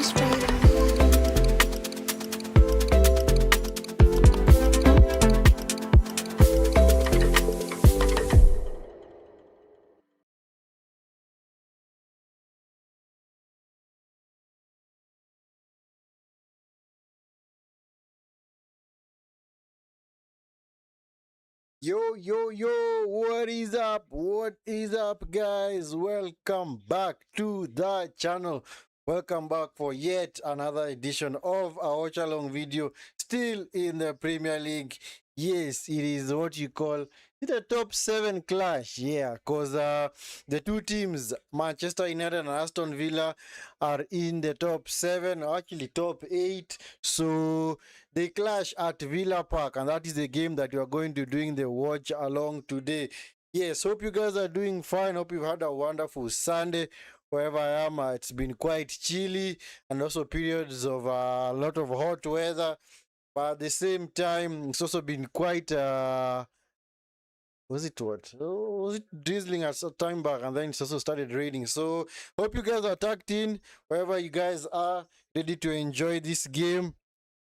Yo, yo, yo, what is up? What is up, guys? Welcome back to the channel. Welcome back for yet another edition of our Watchalong video. Still in the Premier League. Yes, it is what you call the top 7 clash. Yeah, because the two teams, Manchester United and Aston Villa, are in the top 7, actually top 8. So they clash at Villa Park, and that is the game that we are going to doing the watch along today. Yes, hope you guys are doing fine. Hope you've had a wonderful Sunday. Wherever I am, it's been quite chilly and also periods of a lot of hot weather. But at the same time, it's also been quite was it what? Oh, was it drizzling at some time back, and then it's also started raining. So hope you guys are tucked in wherever you guys are, ready to enjoy this game.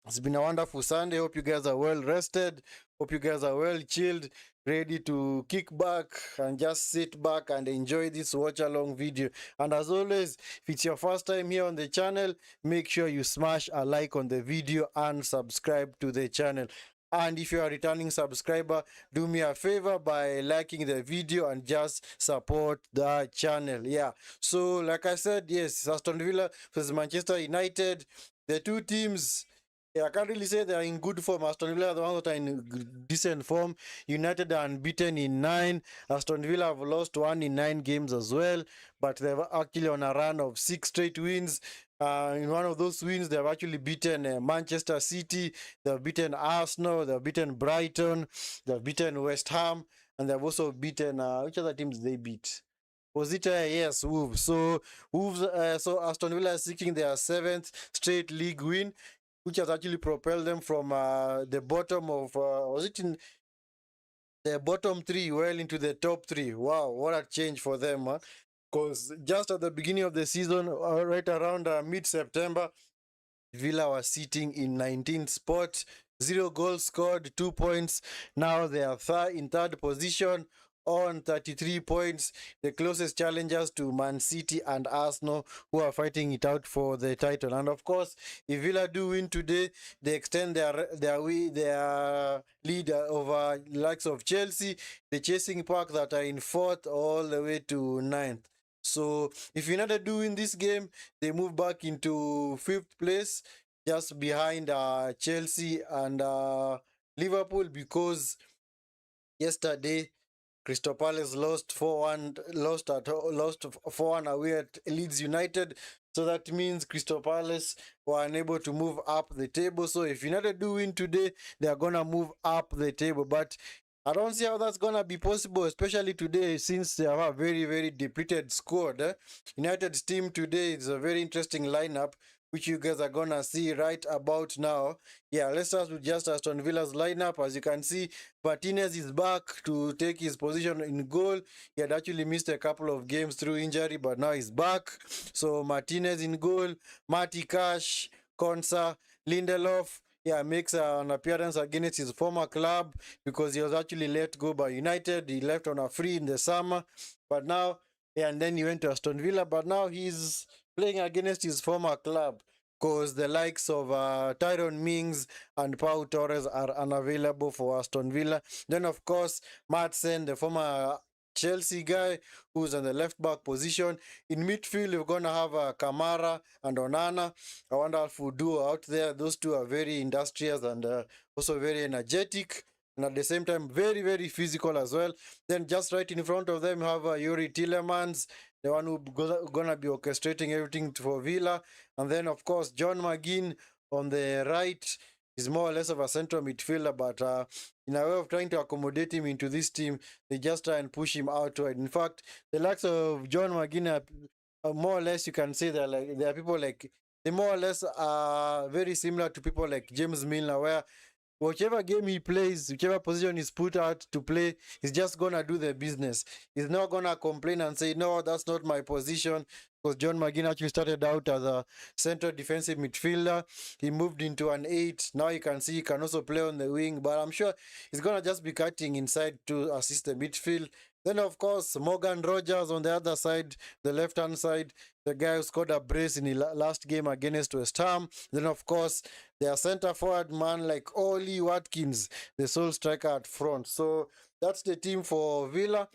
It's been a wonderful Sunday. Hope you guys are well rested. Hope you guys are well chilled, ready to kick back and just sit back and enjoy this watch along video. And as always, if it's your first time here on the channel, make sure you smash a like on the video and subscribe to the channel. And if you're a returning subscriber, do me a favor by liking the video and just support the channel. Yeah. So, like I said, yes, Aston Villa versus Manchester United. The two teams, yeah, I can't really say they are in good form. Aston Villa are the ones that are in decent form. United are unbeaten in 9. Aston Villa have lost 1 in 9 games as well, but they're actually on a run of 6 straight wins. In one of those wins, they've actually beaten Manchester City, they've beaten Arsenal, they've beaten Brighton, they've beaten West Ham, and they've also beaten, which other teams they beat? Was it yes, Wolves? So Wolves, so Aston Villa is seeking their 7th straight league win, which has actually propelled them from the bottom of was it in the bottom 3 well into the top 3. Wow, what a change for them, huh? Because just at the beginning of the season, right around mid-September, Villa was sitting in 19th spot, 0 goals scored, 2 points. Now they are in third position on 33 points. The closest challengers to Man City and Arsenal, who are fighting it out for the title. And of course, if Villa do win today, they extend their lead over likes of Chelsea, the chasing pack that are in 4th all the way to 9th. So if United do win this game, they move back into 5th place, just behind Chelsea and Liverpool, because yesterday Crystal Palace lost 4-1, lost 4-1 away at Leeds United. So that means Crystal Palace were unable to move up the table. So if United do win today, they are gonna move up the table. But I don't see how that's gonna be possible, especially today, since they have a very, very depleted squad. United's team today is a very interesting lineup, which you guys are gonna see right about now. Yeah, let's start with just Aston Villa's lineup. As you can see, Martinez is back to take his position in goal. He had actually missed a couple of games through injury, but now he's back. So Martinez in goal, Marty Cash, Konsa, Lindelof. Yeah, makes an appearance against his former club because he was actually let go by United. He left on a free in the summer, but now, yeah, and then he went to Aston Villa, but now he's playing against his former club because the likes of Tyrone Mings and Pau Torres are unavailable for Aston Villa. Then, of course, Madsen, the former Chelsea guy, who's in the left back position. In midfield, we're going to have Kamara and Onana, a wonderful duo out there. Those two are very industrious and also very energetic, and at the same time very, very physical as well. Then just right in front of them, you have Yuri Tillemans, the one who's gonna be orchestrating everything for Villa. And then, of course, John McGinn on the right is more or less of a central midfielder, but in a way of trying to accommodate him into this team, they just try and push him out wide. In fact, the likes of John McGinn are more or less, you can say they are people like, they more or less are very similar to people like James Milner, where whichever game he plays, whichever position he's put out to play, he's just gonna do the business. He's not gonna complain and say, no, that's not my position. because John McGinn actually started out as a central defensive midfielder. He moved into an 8. Now you can see he can also play on the wing, but I'm sure he's going to just be cutting inside to assist the midfield. Then, of course, Morgan Rogers on the other side, the left-hand side, the guy who scored a brace in the last game against West Ham. Then, of course, their centre-forward man like Oli Watkins, the sole striker at front. So that's the team for Villa.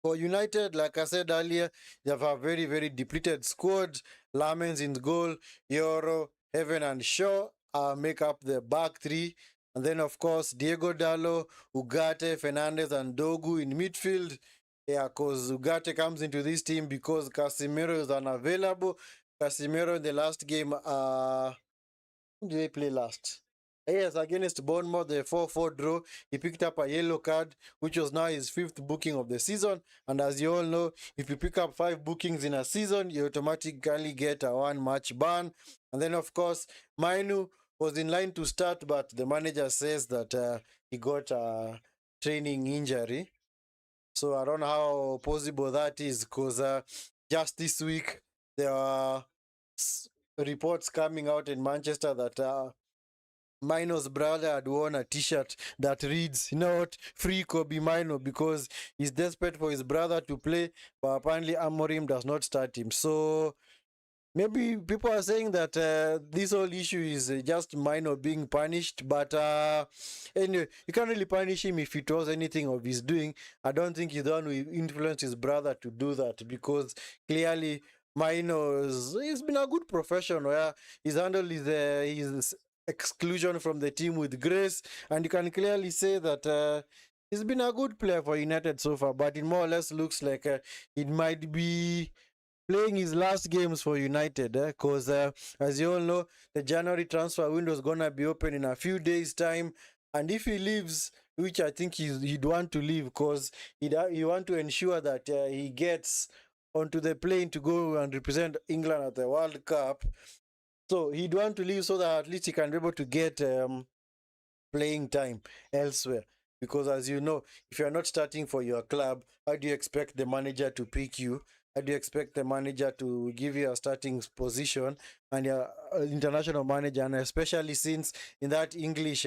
For United, like I said earlier, they have a very, very depleted squad. Lamens in goal, Euro, Heaven, and Shaw make up the back three. And then, of course, Diego Dallo, Ugarte, Fernandez, and Dogu in midfield. Yeah, because Ugarte comes into this team because Casemiro is unavailable. Casemiro in the last game, who did they play last? Yes, against Bournemouth, the 4-4 draw. He picked up a yellow card, which was now his 5th booking of the season. And as you all know, if you pick up 5 bookings in a season, you automatically get a 1-match ban. And then, of course, Mainu was in line to start, but the manager says that he got a training injury. So I don't know how possible that is, because just this week, there are reports coming out in Manchester that Mino's brother had worn a t-shirt that reads, you know what, free Kobe Mino, because he's desperate for his brother to play, but apparently Amorim does not start him. So maybe people are saying that this whole issue is just Mino being punished, but anyway, you can't really punish him if it was anything of his doing. I don't think he's the one who influenced his brother to do that, because clearly he's been a good professional. Yeah, he's handled his exclusion from the team with grace, and you can clearly say that he's been a good player for United so far, but it more or less looks like it might be playing his last games for United, because as you all know, the January transfer window is gonna be open in a few days' time, and if he leaves, which I think he'd want to leave, because he want to ensure that he gets onto the plane to go and represent England at the World Cup. So he'd want to leave so that at least he can be able to get playing time elsewhere. Because as you know, if you're not starting for your club, how do you expect the manager to pick you? How do you expect the manager to give you a starting position and your international manager? And especially since in that English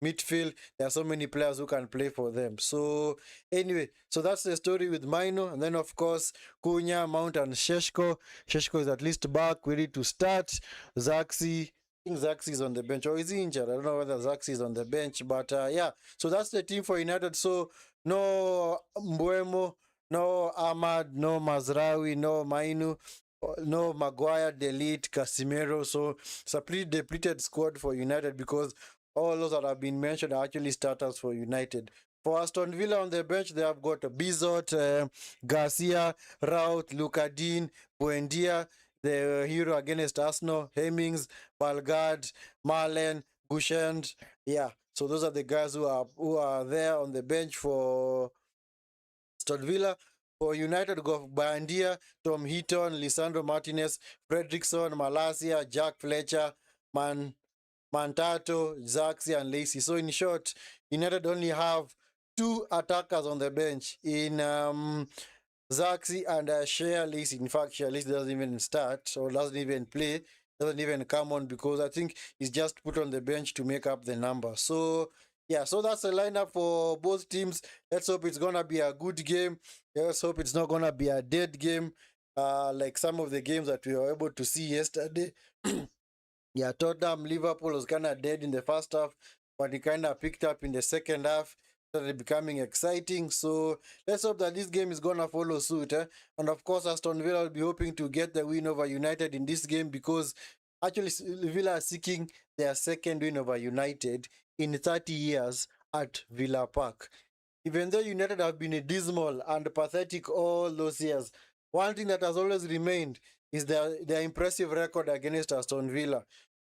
midfield, there are so many players who can play for them. So anyway, so that's the story with Mino. And then of course, Cunha, Mount, and Sheshko. Sheshko is at least back, ready to start. Zaxi. I think Zaxi is on the bench, or is he injured? I don't know whether Zaxi is on the bench, but yeah. So that's the team for United. So no Mbuemo, no Ahmad, no Mazraoui, no Mainu, no Maguire, Delete, Casemiro. So it's a pretty depleted squad for United, because all those that have been mentioned are actually starters for United. For Aston Villa on the bench, they have got Bizot, Garcia, Raut, Lucadine, Buendia, the hero against Arsenal, Hemmings, Balgard, Marlen, Gushend. Yeah, so those are the guys who are there on the bench for Aston Villa. For United, we got Bandia, Tom Heaton, Lisandro Martinez, Fredrickson, Malasia, Jack Fletcher, Mantato, Zaxi, and Lacey. So in short, United only have 2 attackers on the bench in Zaxi and Shea Lacey. In fact, Shea Lacey doesn't even start or doesn't even play, doesn't even come on, because I think he's just put on the bench to make up the number. So yeah, so that's the lineup for both teams. Let's hope it's gonna be a good game. Let's hope it's not gonna be a dead game, like some of the games that we were able to see yesterday. Yeah, Tottenham, Liverpool was kind of dead in the first half, but it kind of picked up in the second half, started becoming exciting. So let's hope that this game is going to follow suit. And of course, Aston Villa will be hoping to get the win over United in this game, because actually Villa are seeking their second win over United in 30 years at Villa Park. Even though United have been dismal and pathetic all those years, one thing that has always remained is their impressive record against Aston Villa,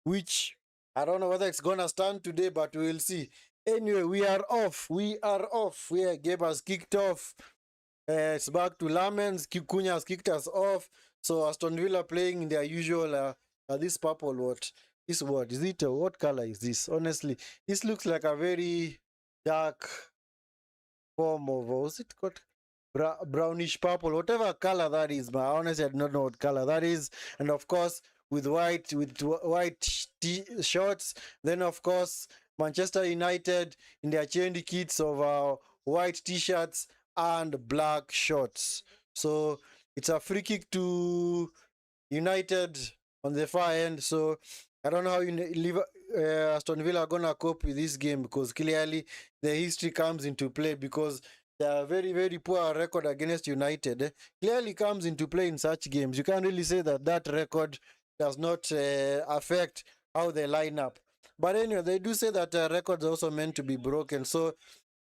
which I don't know whether it's going to stand today, but we'll see. Anyway, we are off. We are off. Game has kicked off. It's back to Lamens. Cunha has kicked us off. So Aston Villa playing in their usual, this purple, what? This what? Is it, what color is this? Honestly, this looks like a very dark form of, was it called? brownish purple, whatever color that is. But honestly, I do not know what color that is. And of course, with white shorts. Then of course, Manchester United in their change kits of white t-shirts and black shorts. So it's a free kick to United on the far end. So I don't know how Aston Villa are gonna cope with this game, because clearly the history comes into play, because their very, very poor record against United clearly comes into play in such games. You can't really say that that record does not affect how they line up. But anyway, they do say that records are also meant to be broken. So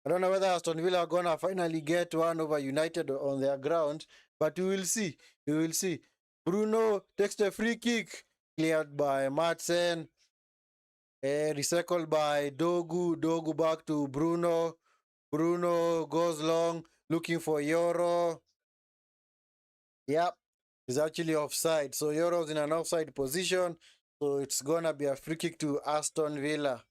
I don't know whether Aston Villa are gonna finally get one over United on their ground, but we will see. We will see. Bruno takes the free kick, cleared by Madsen, recycled by Dogu. Dogu back to Bruno. Bruno goes long, looking for Euro. Yep, he's actually offside. So Euro's in an offside position. So it's gonna be a free kick to Aston Villa.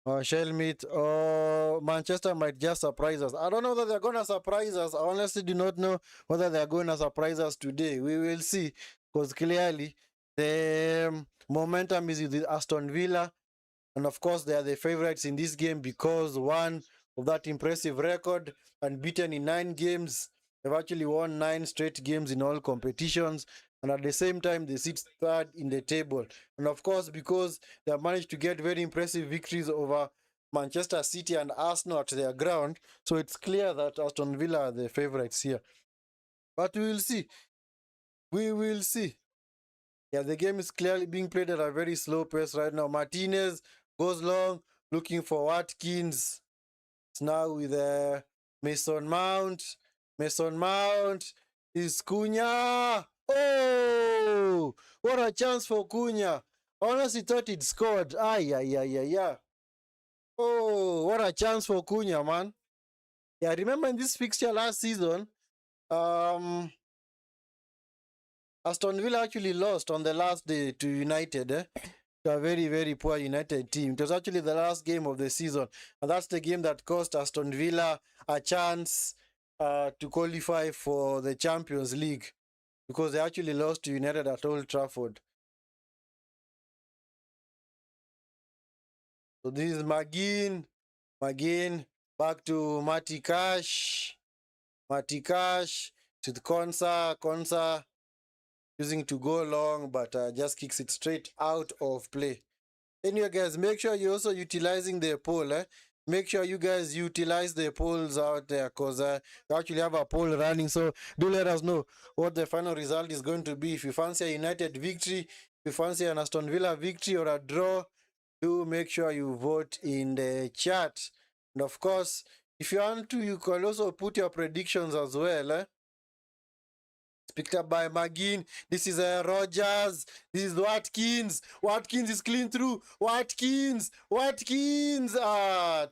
Shelmeet or Manchester might just surprise us. I don't know that they're going to surprise us. I honestly do not know whether they're going to surprise us today. We will see, because clearly the momentum is with Aston Villa. And of course, they are the favorites in this game because one of that impressive record, unbeaten in 9 games. They've actually won 9 straight games in all competitions. And at the same time, they sit third in the table. And of course, because they have managed to get very impressive victories over Manchester City and Arsenal at their ground, so it's clear that Aston Villa are the favorites here. But we will see. We will see. Yeah, the game is clearly being played at a very slow pace right now. Martinez goes long, looking for Watkins. It's now with Mason Mount. Mason Mount is Cunha. Oh, what a chance for Cunha. Honestly thought he'd scored. Yeah. Oh, what a chance for Cunha, man. Yeah, I remember in this fixture last season, Aston Villa actually lost on the last day to United, to a very, very poor United team. It was actually the last game of the season, and that's the game that cost Aston Villa a chance to qualify for the Champions League, because they actually lost to United at Old Trafford. So this is McGinn, back to Matty Cash, to the Konsa, using to go long, but just kicks it straight out of play. Anyway, guys, make sure you're also utilizing the poll. Make sure you guys utilize the polls out there, because we actually have a poll running. So do let us know what the final result is going to be. If you fancy a United victory, if you fancy an Aston Villa victory or a draw, do make sure you vote in the chat. And of course, if you want to, you can also put your predictions as well. Picked up by McGinn. This is Rogers. This is Watkins. Watkins is clean through. Watkins.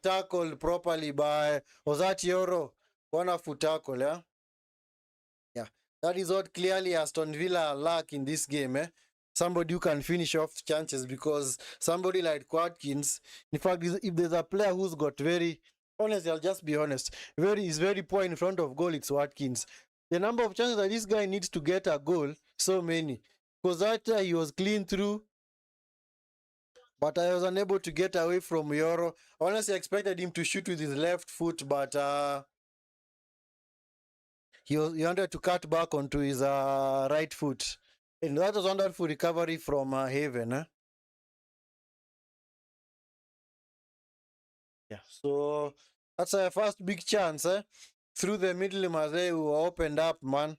Tackled properly by Ozatioro. Wonderful tackle, yeah? Yeah. That is what clearly Aston Villa lack in this game, Somebody who can finish off chances, because somebody like Watkins, in fact, if there's a player who's got very, honestly, I'll just be honest, is very poor in front of goal, it's Watkins. The number of chances that this guy needs to get a goal, so many. Because that he was clean through, but I was unable to get away from Euro. Honestly, I expected him to shoot with his left foot, but he wanted to cut back onto his right foot. And that was wonderful recovery from Haven. Yeah, so that's our first big chance. Through the middle, Mazay, who opened up, man.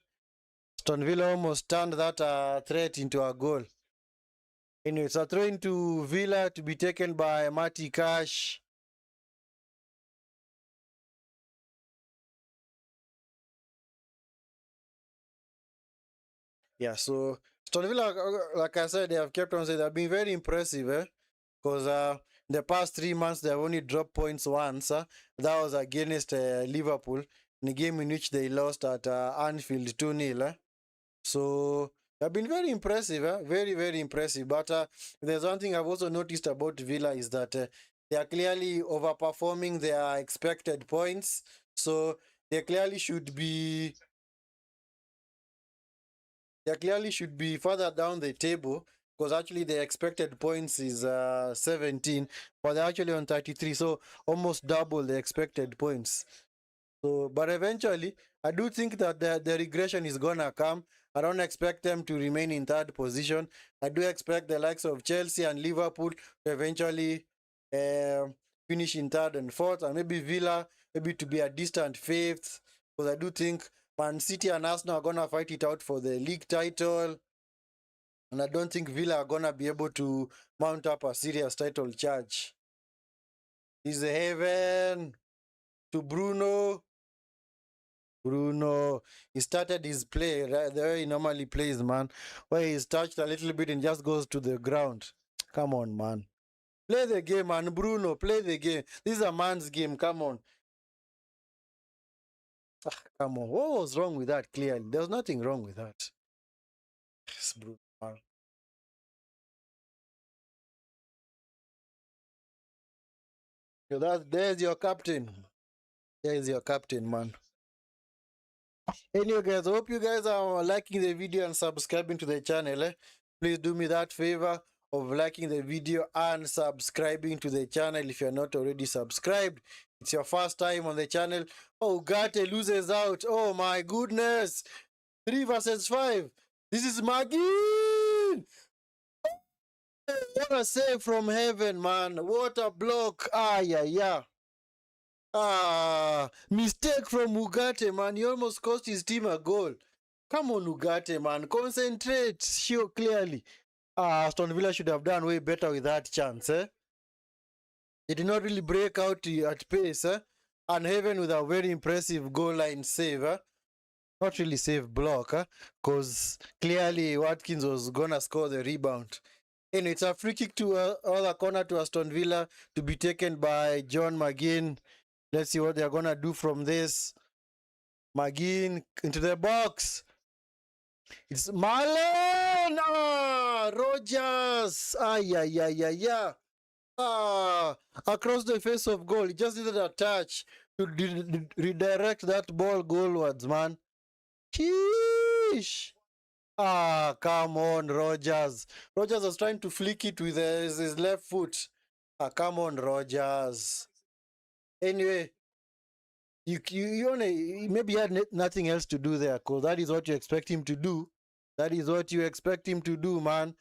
Aston Villa almost turned that threat into a goal. Anyway, it's a throw into Villa to be taken by Matty Cash. Yeah, so Aston Villa, like I said, they have kept on saying they've been very impressive, because in the past 3 months they have only dropped points once. That was against Liverpool in a game in which they lost at Anfield 2-0. So they've been very impressive, very, very impressive. But there's one thing I've also noticed about Villa is that they are clearly overperforming their expected points. So they clearly should be further down the table, because actually the expected points is 17, but they're actually on 33, so almost double the expected points. So, but eventually, I do think that the regression is gonna come. I don't expect them to remain in third position. I do expect the likes of Chelsea and Liverpool to eventually uh, finish in third and fourth, and maybe Villa maybe to be a distant fifth. Because I do think Man City and Arsenal are gonna fight it out for the league title, and I don't think Villa are gonna be able to mount up a serious title charge. Is heaven to Bruno. Bruno, he started his play right the way he normally plays, man. Where he's touched a little bit and just goes to the ground. Come on, man. Play the game, man. Bruno, play the game. This is a man's game. Come on. Come on. What was wrong with that, clearly? There was nothing wrong with that. Yes, Bruno, man. There's your captain. There's your captain, man. Anyway, guys, I hope you guys are liking the video and subscribing to the channel. Please do me that favor of liking the video and subscribing to the channel if you're not already subscribed. It's your first time on the channel. Oh, Gate loses out. Oh my goodness. 3 versus 5. This is Magin. What a save from heaven, man. What a block. Ah, yeah, yeah. Mistake from Ugarte, man. He almost cost his team a goal. Come on, Ugarte, man. Concentrate. Sure, clearly. Aston Villa should have done way better with that chance, eh? They did not really break out at pace, eh? And Heaven with a very impressive goal line save, eh? Not really save block, eh? Because clearly Watkins was going to score the rebound. Anyway, it's a free kick to other corner to Aston Villa to be taken by John McGinn. Let's see what they're going to do from this. McGinn into the box. It's Marlon! Rogers! Yeah. Across the face of goal. He just needed a touch to redirect that ball goalwards, man. Sheesh! Come on, Rogers. Rogers was trying to flick it with his left foot. Come on, Rogers. Anyway, you only maybe he had nothing else to do there, because that is what you expect him to do. That is what you expect him to do, man.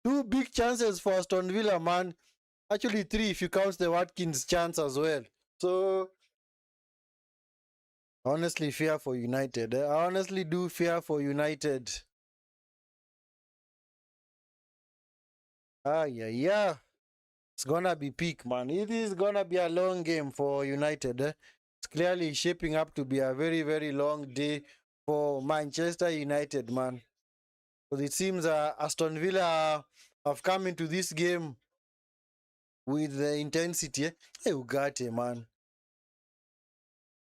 2 big chances for Aston Villa, man. Actually 3 if you count the Watkins chance as well. So honestly fear for United. I honestly do fear for United. Yeah. It's gonna be peak, man. It is gonna be a long game for United. It's clearly shaping up to be a very, very long day for Manchester United, man. Because it seems Aston Villa have come into this game with the intensity. Hey, Ugarte, man.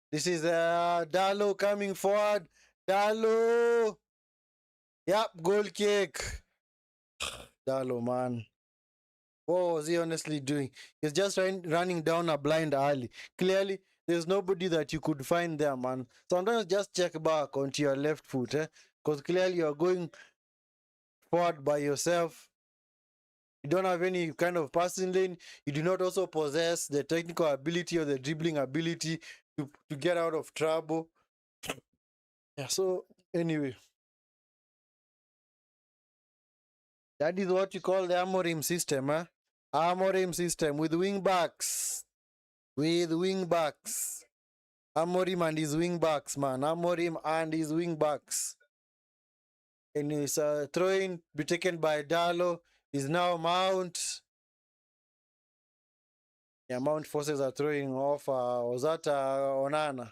This is Dallo coming forward. Dallo. Yep, goal kick. Dallo, man. What was he honestly doing? He's just running down a blind alley. Clearly, there's nobody that you could find there, man. Sometimes just check back onto your left foot, because clearly you're going forward by yourself. You don't have any kind of passing lane. You do not also possess the technical ability or the dribbling ability to get out of trouble. Yeah, so anyway. That is what you call the Amorim system, huh? Amorim system with wing backs. With wing backs. Amorim and his wing backs, man. Amorim and his wing backs. And his throwing be taken by Dallo. Is now Mount. Yeah, Mount forces are throwing off. Was that Onana?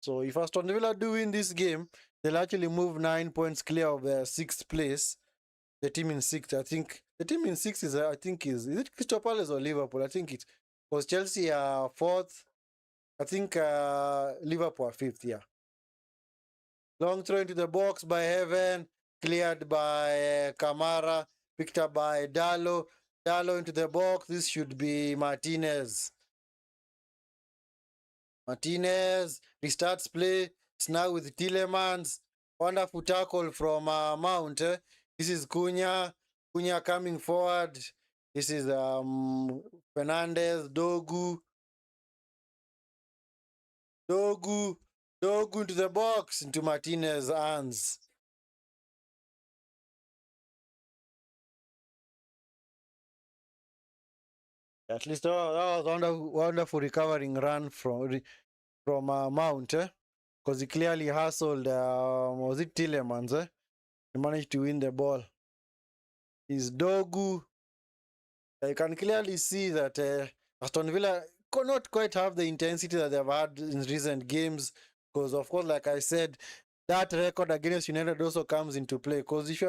So if Aston Villa do win this game, they'll actually move 9 points clear of the 6th place. The team in 6th, I think. The team in 6th is, I think, is it Crystal Palace or Liverpool? I think it was Chelsea 4th. I think Liverpool 5th, yeah. Long throw into the box by Heaven, cleared by Kamara, picked up by Dallo. Dallo into the box. This should be Martinez. Martinez restarts play. It's now with Tillemans. Wonderful tackle from Mount. This is Cunha. Cunha coming forward. This is Fernandez. Dogu into the box, into Martinez hands. At least that was wonderful recovering run from Mount, because he clearly hustled. Was it Tillemans? He managed to win the ball. Is Dogu. You can clearly see that Aston Villa could not quite have the intensity that they've had in recent games. Because of course, like I said, that record against United also comes into play. Because if you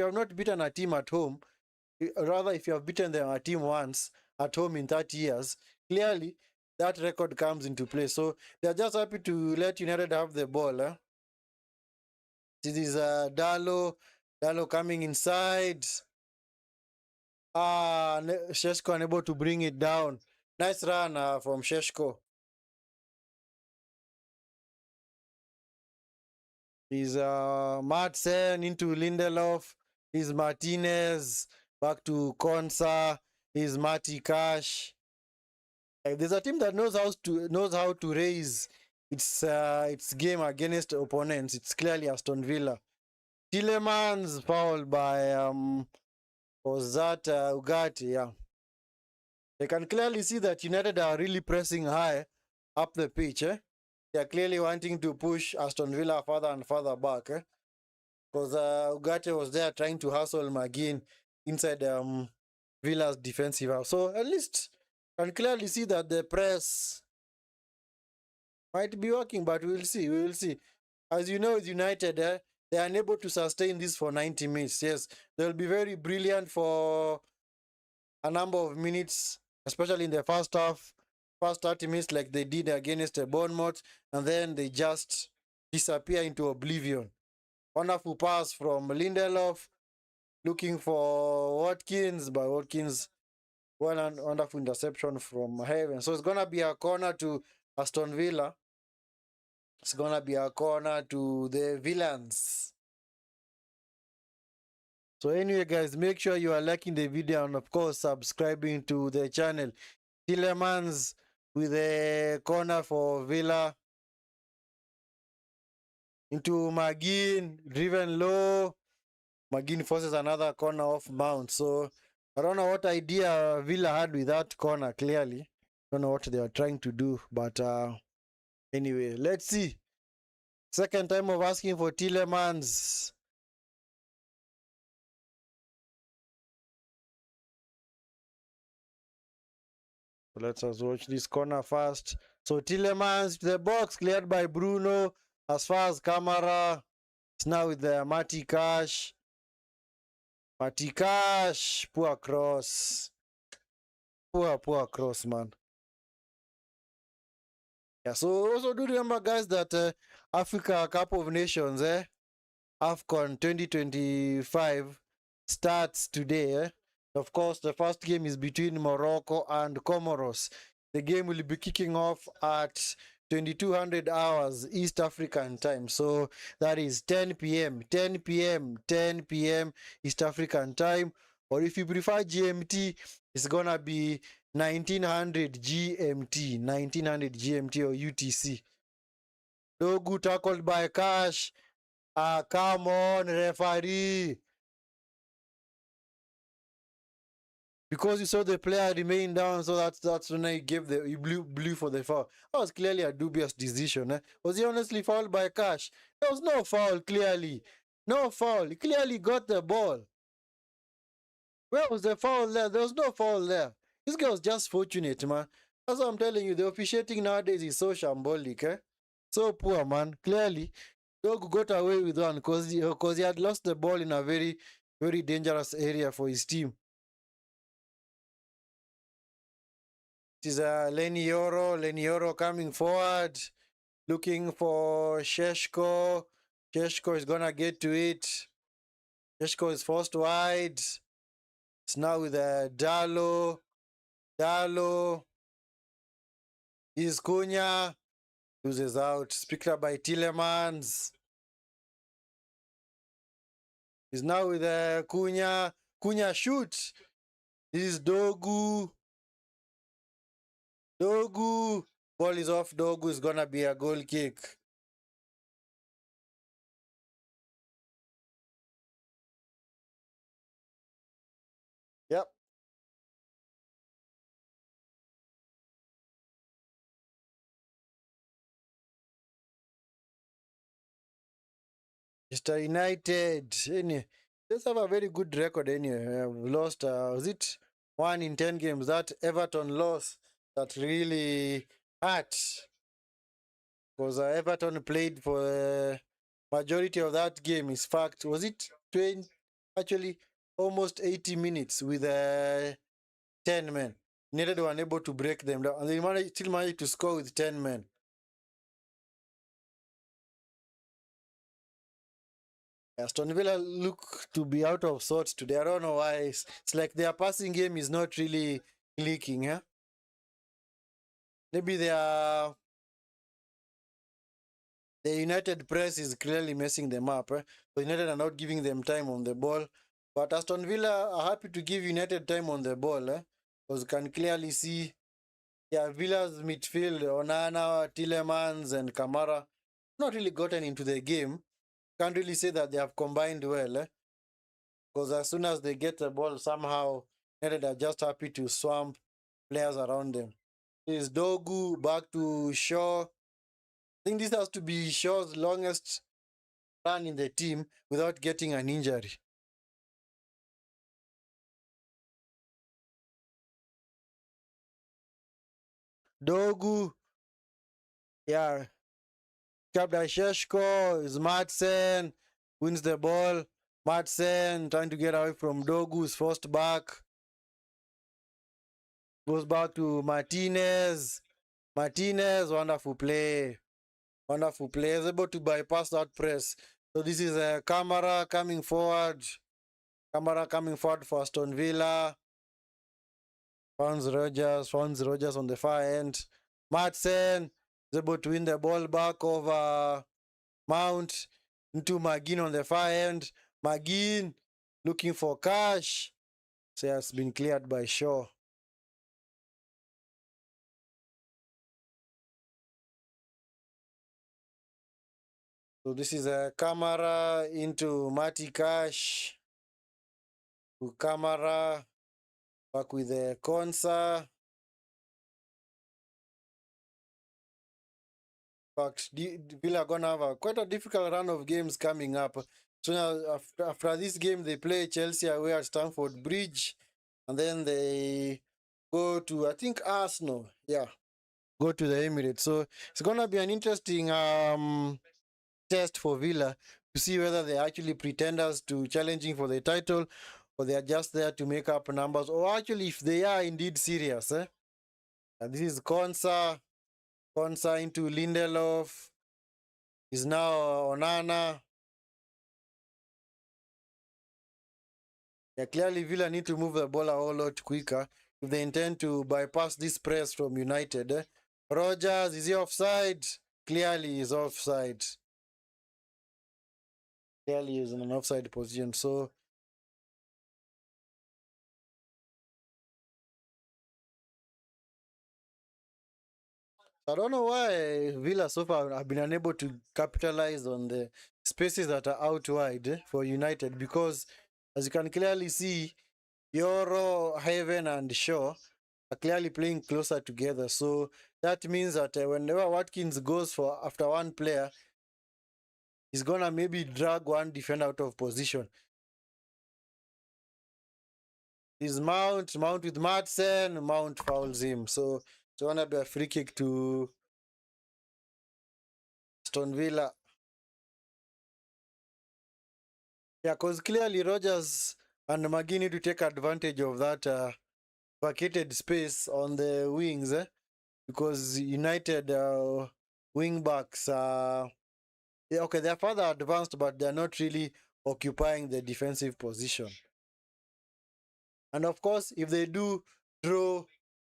have not beaten a team at home, rather if you have beaten them a team once at home in 30 years, clearly that record comes into play. So they're just happy to let United have the ball. This is Dallo coming inside. Sheshko unable to bring it down. Nice run from Sheshko. Is Madsen into Lindelof. Is Martinez back to Konsa. Is Marty Cash. There's a team that knows how to raise its game against opponents. It's clearly Aston Villa. Tillemans fouled by was that Ugarte, yeah. They can clearly see that United are really pressing high up the pitch. They are clearly wanting to push Aston Villa further and further back. Because Ugarte was there trying to hustle McGinn inside Villa's defensive half. So at least can clearly see that the press might be working, but we will see. We will see. As you know, with United, they are unable to sustain this for 90 minutes. Yes, they'll be very brilliant for a number of minutes, especially in the first half, first 30 minutes, like they did against Bournemouth, and then they just disappear into oblivion. Wonderful pass from Lindelof, looking for Watkins, but Watkins, wonderful interception from Heaven. So it's going to be a corner to Aston Villa. It's going to be a corner to the Villains. So anyway, guys, make sure you are liking the video and, of course, subscribing to the channel. Tillemans with a corner for Villa. Into McGinn, driven low. McGinn forces another corner off Mount. So I don't know what idea Villa had with that corner, clearly. Don't know what they are trying to do. But anyway, let's see. Second time of asking for Tillemans. Let us watch this corner first. So Tillemans, the box cleared by Bruno. As far as Camara, it's now with the Marty Cash. Marty Cash, poor cross. Poor cross, man. Yeah, so also do remember, guys, that Africa Cup of Nations, AFCON 2025 starts today. Of course, the first game is between Morocco and Comoros. The game will be kicking off at 2200 hours East African time. So that is 10 p.m. 10 p.m. East African time. Or if you prefer GMT, it's gonna be 1900 GMT. 1900 GMT or UTC. Dogu tackled by Cash. Come on, referee. Because you saw the player remain down, so that's when he blew for the foul. That was clearly a dubious decision. Was he honestly fouled by Cash? There was no foul, clearly. No foul. He clearly got the ball. Where was the foul there? There was no foul there. This guy was just fortunate, man. That's what I'm telling you. The officiating nowadays is so shambolic, So poor, man. Clearly, Dog got away with one because he had lost the ball in a very, very dangerous area for his team. It is Lenny Yoro coming forward, looking for Sheshko. Sheshko is gonna get to it. Sheshko is forced wide. It's now with Dalo. Dalo is Cunha. Loses out. Picked up by Tillemans. He's now with Cunha. Cunha shoots. This is Dogu. Dogu. Ball is off. Dogu is gonna be a goal kick. Yep. Manchester United. Anyway, let's have a very good record anyway. We've lost, was it 1 in 10 games? That Everton loss that really hurt. Because Everton played for majority of that game. Is fact, was it 20? Actually, almost 80 minutes with 10 men. United were unable to break them down. And they still managed to score with 10 men. Aston Villa look to be out of sorts today. I don't know why. It's like their passing game is not really clicking. Huh? Maybe the United press is clearly messing them up. The United are not giving them time on the ball. But Aston Villa are happy to give United time on the ball. Because you can clearly see Villa's midfield, Onana, Tillemans, and Kamara, not really gotten into the game. Can't really say that they have combined well. Because as soon as they get the ball, somehow United are just happy to swamp players around them. Is Dogu back to Shaw. I think this has to be Shaw's longest run in the team without getting an injury. Dogu, yeah, Sheshko is Madsen, wins the ball. Madsen trying to get away from Dogu, is forced back. Goes back to Martinez. Martinez, wonderful play. Wonderful play. Is able to bypass that press. So this is a Camera coming forward. Camera coming forward for Aston Villa. Fons Rogers on the far end. Madsen is able to win the ball back over Mount into McGinn on the far end. McGinn looking for Cash. So he has been cleared by Shaw. So this is a Camera into Matty Cash. To Camera. Back with the Konsa. But Villa are going to have quite a difficult run of games coming up. So now, after this game, they play Chelsea away at Stamford Bridge. And then they go to, I think, Arsenal. Yeah, go to the Emirates. So it's going to be an interesting test for Villa to see whether they're actually pretenders to challenging for the title or they are just there to make up numbers. Or actually, if they are indeed serious. And this is Konsa into Lindelof. Is now Onana. Yeah, clearly Villa need to move the ball a whole lot quicker if they intend to bypass this press from United. Rogers, is he offside? Clearly he's offside. Clearly he's in an offside position. So I don't know why Villa so far have been unable to capitalize on the spaces that are out wide for United because, as you can clearly see, Euro, Haven, and Shaw are clearly playing closer together. So that means that whenever Watkins goes for after one player, he's gonna maybe drag one defender out of position. Is Mount with Madsen, Mount fouls him. So it's gonna be a free kick to Aston Villa. Yeah, because clearly Rogers and McGinn need to take advantage of that vacated space on the wings, because United wing backs are okay, they're further advanced, but they're not really occupying the defensive position. And of course, if they do draw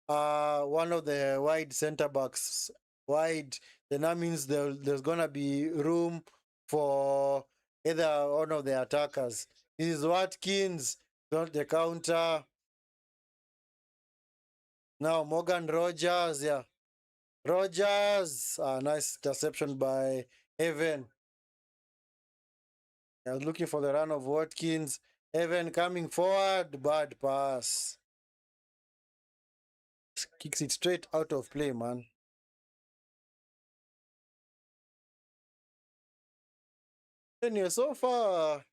one of the wide center backs wide, then that means there's gonna be room for either one of the attackers. This is Watkins, not the counter. Now Morgan Rogers, yeah. Rogers, nice interception by Evan. I was looking for the run of Watkins. Evan coming forward, bad pass. Kicks it straight out of play, man. Anyway, so far,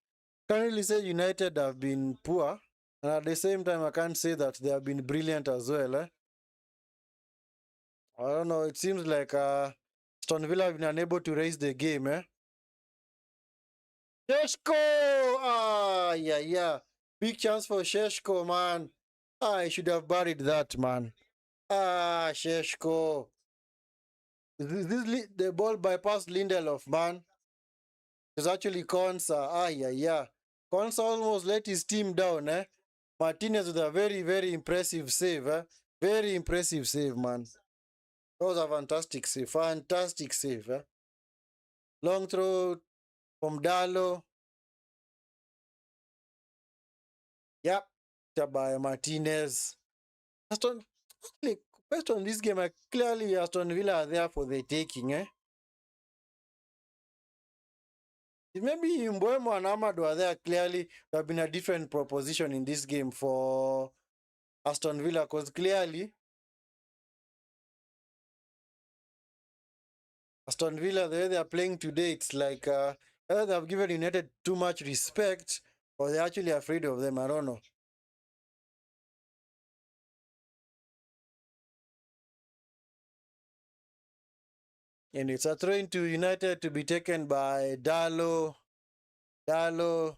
can't really say United have been poor. And at the same time, I can't say that they have been brilliant as well. I don't know. It seems like Aston Villa have been unable to raise the game. Sheshko! Yeah, yeah. Big chance for Sheshko, man. I should have buried that, man. Sheshko. The ball bypassed Lindelof, man. It's actually Konsa. Yeah, yeah. Konsa almost let his team down, Martinez with a very, very impressive save, Very impressive save, man. That was a fantastic save. Fantastic save, Long throw from Dalo. Yep. By Martinez. Aston, based on this game, clearly Aston Villa are there for the taking, Maybe Mbeumo and Ahmad were there clearly. There have been a different proposition in this game for Aston Villa because clearly Aston Villa, the way they are playing today, it's like either they have given United too much respect or they're actually afraid of them. I don't know. And it's a throw into United to be taken by Dalo. Dalo,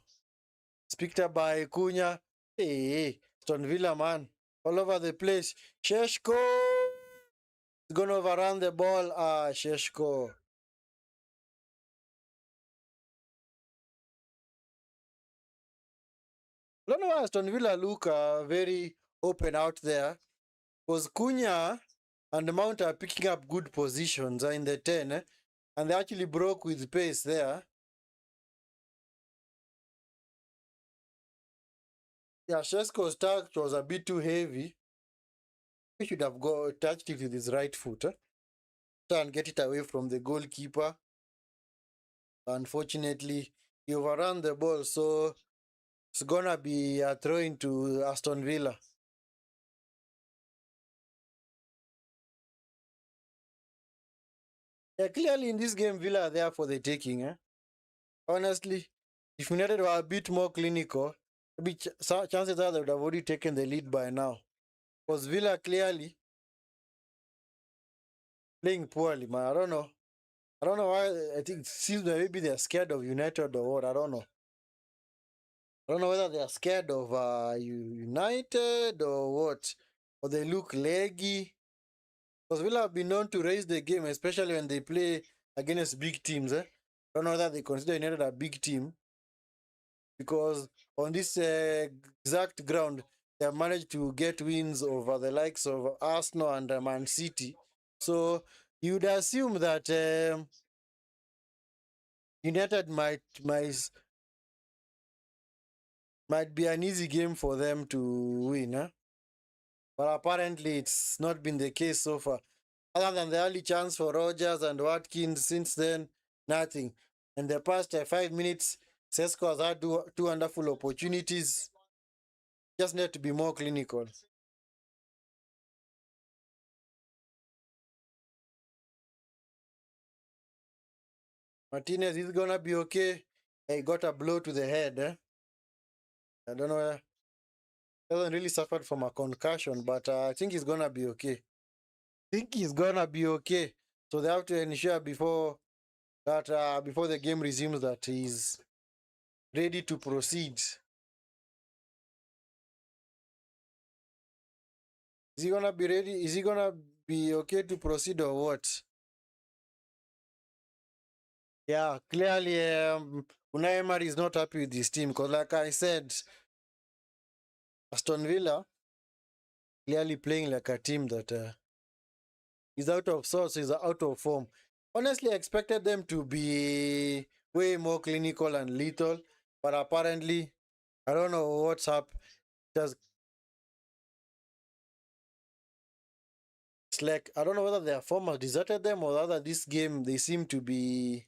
picked up by Cunha. Hey, Aston Villa, man. All over the place. Sheshko is going to overrun the ball. Sheshko. I don't know why Aston Villa look very open out there. Because Cunha and Mount are picking up good positions in the 10, and they actually broke with pace there. Yeah, Shesko's touch was a bit too heavy. He should have touched it with his right foot, try and get it away from the goalkeeper. Unfortunately, he overran the ball, so it's gonna be a throw into Aston Villa. Yeah, clearly in this game, Villa are there for the taking. Honestly, if United were a bit more clinical, maybe chances are they would have already taken the lead by now. Because Villa clearly playing poorly, man. I don't know. I don't know why. I think it seems that maybe they're scared of United or what. I don't know. I don't know whether they're scared of United or what. Or they look leggy. Because Villa have been known to raise the game, especially when they play against big teams. I don't know whether they consider United a big team. Because on this exact ground, they have managed to get wins over the likes of Arsenal and Man City. So you would assume that United might be an easy game for them to win, but apparently it's not been the case so far. Other than the early chance for Rogers and Watkins, since then, nothing. In the past 5 minutes, Sesko has had two wonderful opportunities. Just need to be more clinical. Martinez is gonna be okay. He got a blow to the head. I don't know. He hasn't really suffered from a concussion, but I think he's gonna be okay. I think he's gonna be okay. So they have to ensure before the game resumes that he's ready to proceed. Is he gonna be ready? Is he gonna be okay to proceed or what? Yeah, clearly Unai Emery is not happy with his team because, like I said, Aston Villa clearly playing like a team that is out of sorts, is out of form. Honestly, I expected them to be way more clinical and lethal, but apparently, I don't know what's up. Just it's like I don't know whether their form has deserted them or whether this game they seem to be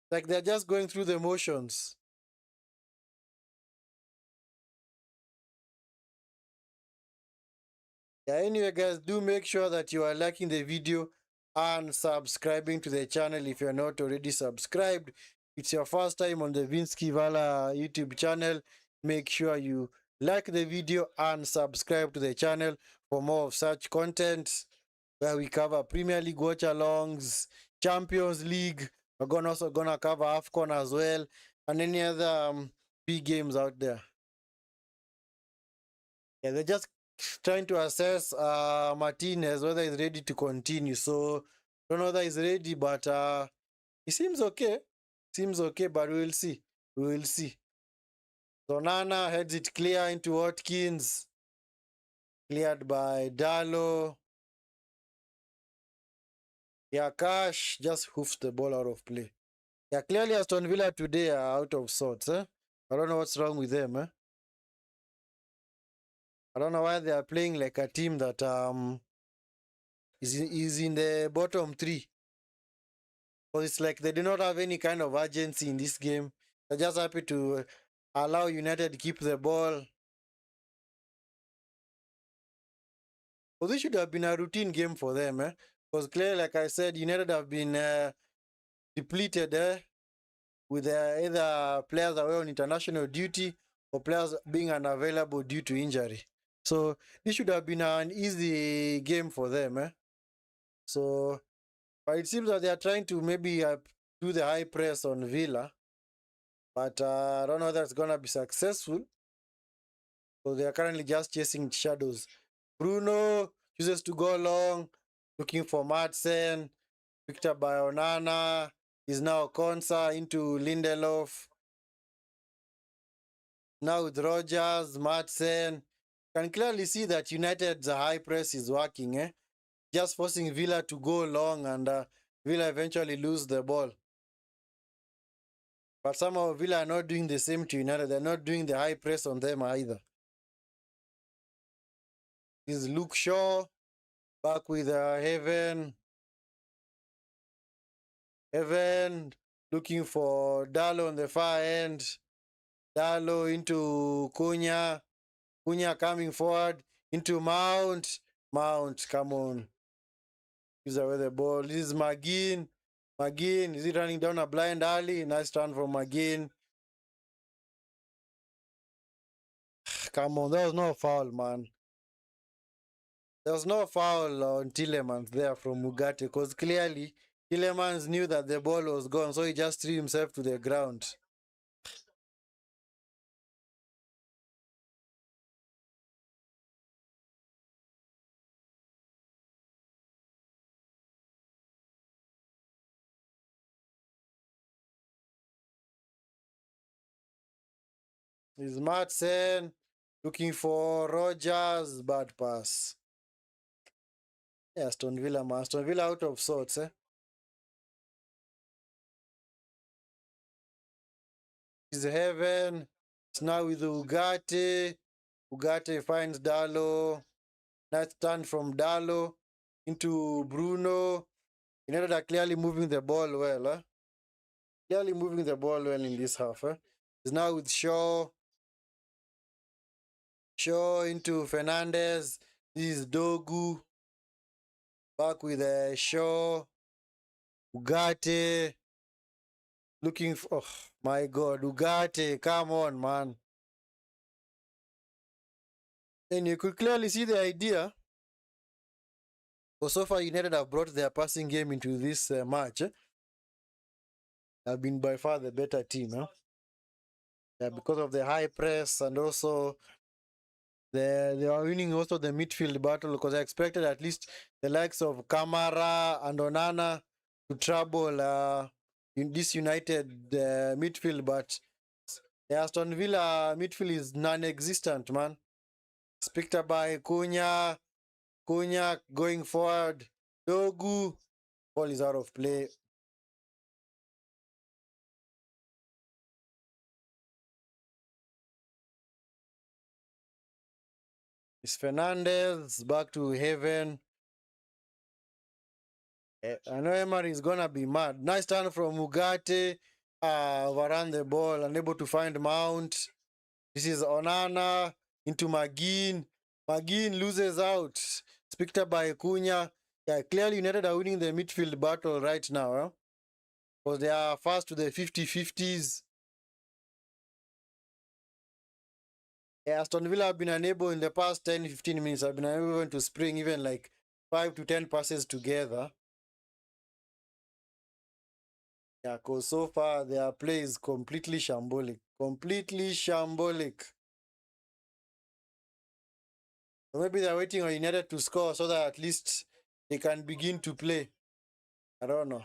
like they're just going through the motions. Yeah, anyway, guys, do make sure that you are liking the video and subscribing to the channel if you're not already subscribed. It's your first time on the Vinskey Valor YouTube channel. Make sure you like the video and subscribe to the channel for more of such content where we cover Premier League watch-alongs, Champions League. We're also gonna cover AFCON as well and any other big games out there. Yeah, they're just trying to assess Martinez whether he's ready to continue. So don't know whether he's ready, but he seems okay. Seems okay, but we'll see. We will see. So Nana heads it clear into Watkins. Cleared by Dallo. Yeah, Cash just hoofs the ball out of play. Yeah, clearly Aston Villa today are out of sorts. I don't know what's wrong with them. I don't know why they are playing like a team that is in the bottom three. Because it's like they do not have any kind of urgency in this game. They're just happy to allow United to keep the ball. Well, this should have been a routine game for them, because clearly, like I said, United have been depleted with either players away on international duty or players being unavailable due to injury. So this should have been an easy game for them. So, but it seems that they are trying to maybe do the high press on Villa. But I don't know whether it's going to be successful. So they are currently just chasing shadows. Bruno chooses to go long, looking for Madsen. Picked up by Onana. Is now Konsa into Lindelof. Now with Rogers, Madsen. Can clearly see that United's high press is working. Just forcing Villa to go long and Villa eventually lose the ball. But somehow Villa are not doing the same to United. They're not doing the high press on them either. This is Luke Shaw back with Heaven. Heaven looking for Dallo on the far end. Dallo into Cunha. Cunha coming forward into Mount. Mount, come on. Gives away the ball. This is McGinn. McGinn, is he running down a blind alley? Nice turn from McGinn. Come on, there was no foul, man. There was no foul on Tielemans there from Ugarte because clearly Tielemans knew that the ball was gone, so he just threw himself to the ground. Is Madsen looking for Rogers, bad pass. Yeah, Aston Villa, man. Aston Villa out of sorts, Is Heaven. It's now with Ugarte. Ugarte finds Dallo. Nice turn from Dallo into Bruno. United are clearly moving the ball well, Clearly moving the ball well in this half, It's now with Shaw. Shaw into Fernandez. This is Dogu. Back with Shaw. Ugarte. Looking for, oh my God, Ugarte, come on, man. And you could clearly see the idea. Because so far, United have brought their passing game into this match. Have been by far the better team, Yeah, because of the high press and also they are winning also the midfield battle because I expected at least the likes of Kamara and Onana to trouble in this United midfield, but The Aston Villa midfield is non-existent, man. It's picked up by Cunha going forward. Dogu. Ball is out of play. It's Fernandez back to Heaven. I know Emery is gonna be mad. Nice turn from Mugate. Overrun the ball, unable to find Mount. This is Onana into McGinn. McGinn loses out. It's picked up by Cunha. Yeah, clearly United are winning the midfield battle right now. Because they are fast to the 50-50s. Yeah, Aston Villa have been unable in the past 10-15 minutes. Have been unable to spring even like 5 to 10 passes together. Yeah, because so far their play is completely shambolic. Completely shambolic. So maybe they're waiting on United to score so that at least they can begin to play. I don't know.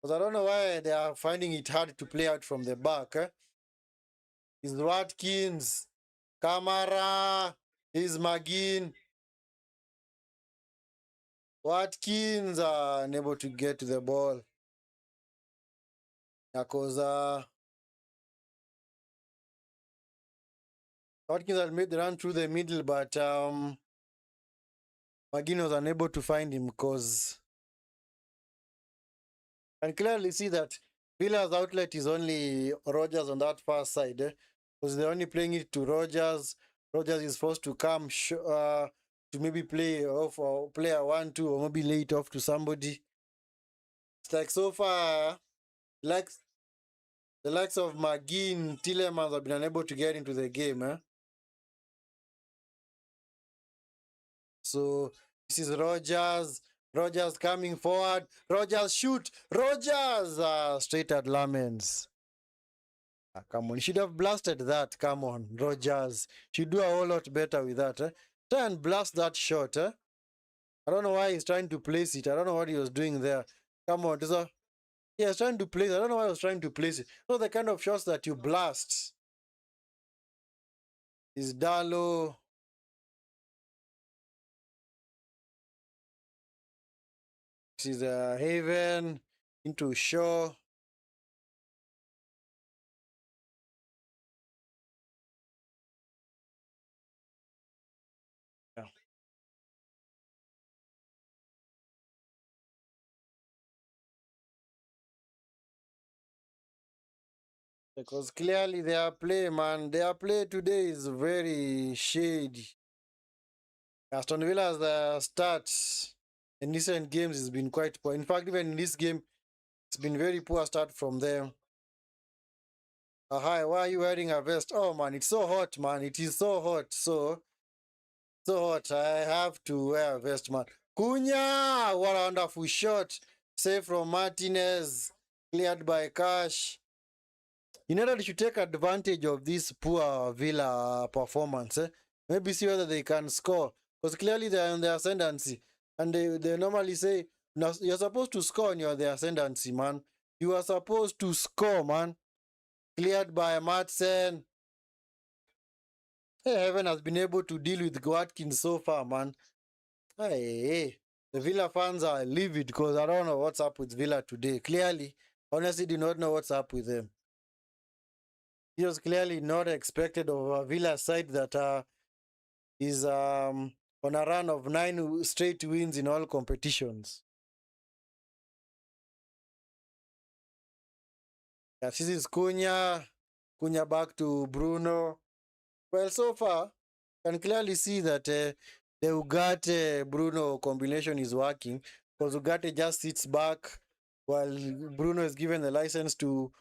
Because I don't know why they are finding it hard to play out from the back. Is Watkins, Kamara, is McGinn. Watkins are unable to get to the ball. Because Watkins had made the run through the middle, but McGinn was unable to find him because I can clearly see that Villa's outlet is only Rogers on that far side. Because they're only playing it to Rogers. Rogers is forced to come to maybe play off or play a 1-2 or maybe lay it off to somebody. It's like so far, like the likes of McGinn, Tillemans have been unable to get into the game. So this is Rogers. Rogers coming forward. Rogers shoot. Rogers straight at Lamens. Come on, you should have blasted that. Come on, Rogers. Should do a whole lot better with that. Try and blast that shot. I don't know why he's trying to place it. I don't know what he was doing there. Come on, this he was trying to place it. I don't know why he was trying to place it. So the kind of shots that you blast is Dalo. This is Haven into Shaw. Yeah. Because clearly their play, man, their play today is very shady. Aston Villa's start in recent games has been quite poor. In fact, even in this game, it's been very poor start from them. Hi, why are you wearing a vest? Oh man, it's so hot, man. It is so hot. So hot. I have to wear a vest, man. Cunha! What a wonderful shot. Save from Martinez. Cleared by Cash. United should take advantage of this poor Villa performance. Maybe see whether they can score. Because clearly they are on the ascendancy. And they normally say, you're supposed to score when you're the ascendancy, man. You are supposed to score, man. Cleared by Madsen. Hey, Heaven has been able to deal with Watkins so far, man. Hey, the Villa fans are livid because I don't know what's up with Villa today. Clearly, honestly, do not know what's up with them. He was clearly not expected of a Villa side that is on a run of 9 straight wins in all competitions. Yeah, this is Cunha. Cunha back to Bruno. Well, so far, you can clearly see that the Ugarte Bruno combination is working because Ugarte just sits back while Bruno is given the license to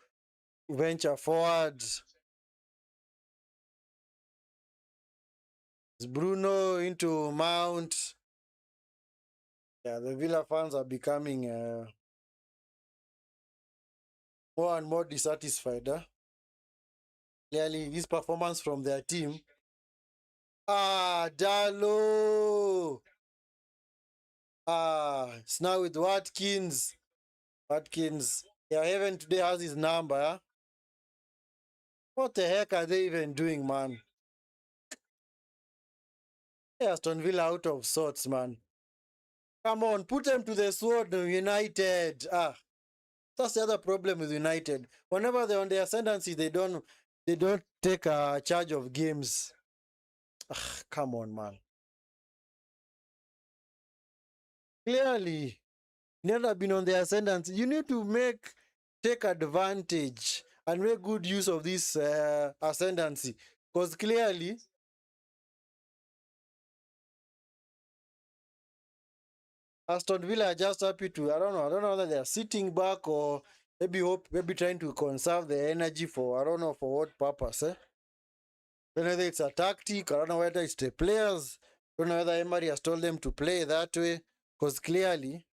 venture forward. It's Bruno into Mount. Yeah, the Villa fans are becoming more and more dissatisfied. Clearly, this performance from their team. Dalo! It's now with Watkins. Watkins. Yeah, Heaven today has his number. What the heck are they even doing, man? Aston Villa out of sorts, man. Come on, put them to the sword, United. That's the other problem with United. Whenever they're on the ascendancy, they don't take charge of games. Come on, man. Clearly, never been on the ascendancy. You need to take advantage and make good use of this ascendancy. Because clearly, Aston Villa are just happy to, I don't know whether they're sitting back or maybe trying to conserve the energy for, I don't know for what purpose, eh? Don't know whether it's a tactic, I don't know whether it's the players, I don't know whether Emery has told them to play that way, because clearly,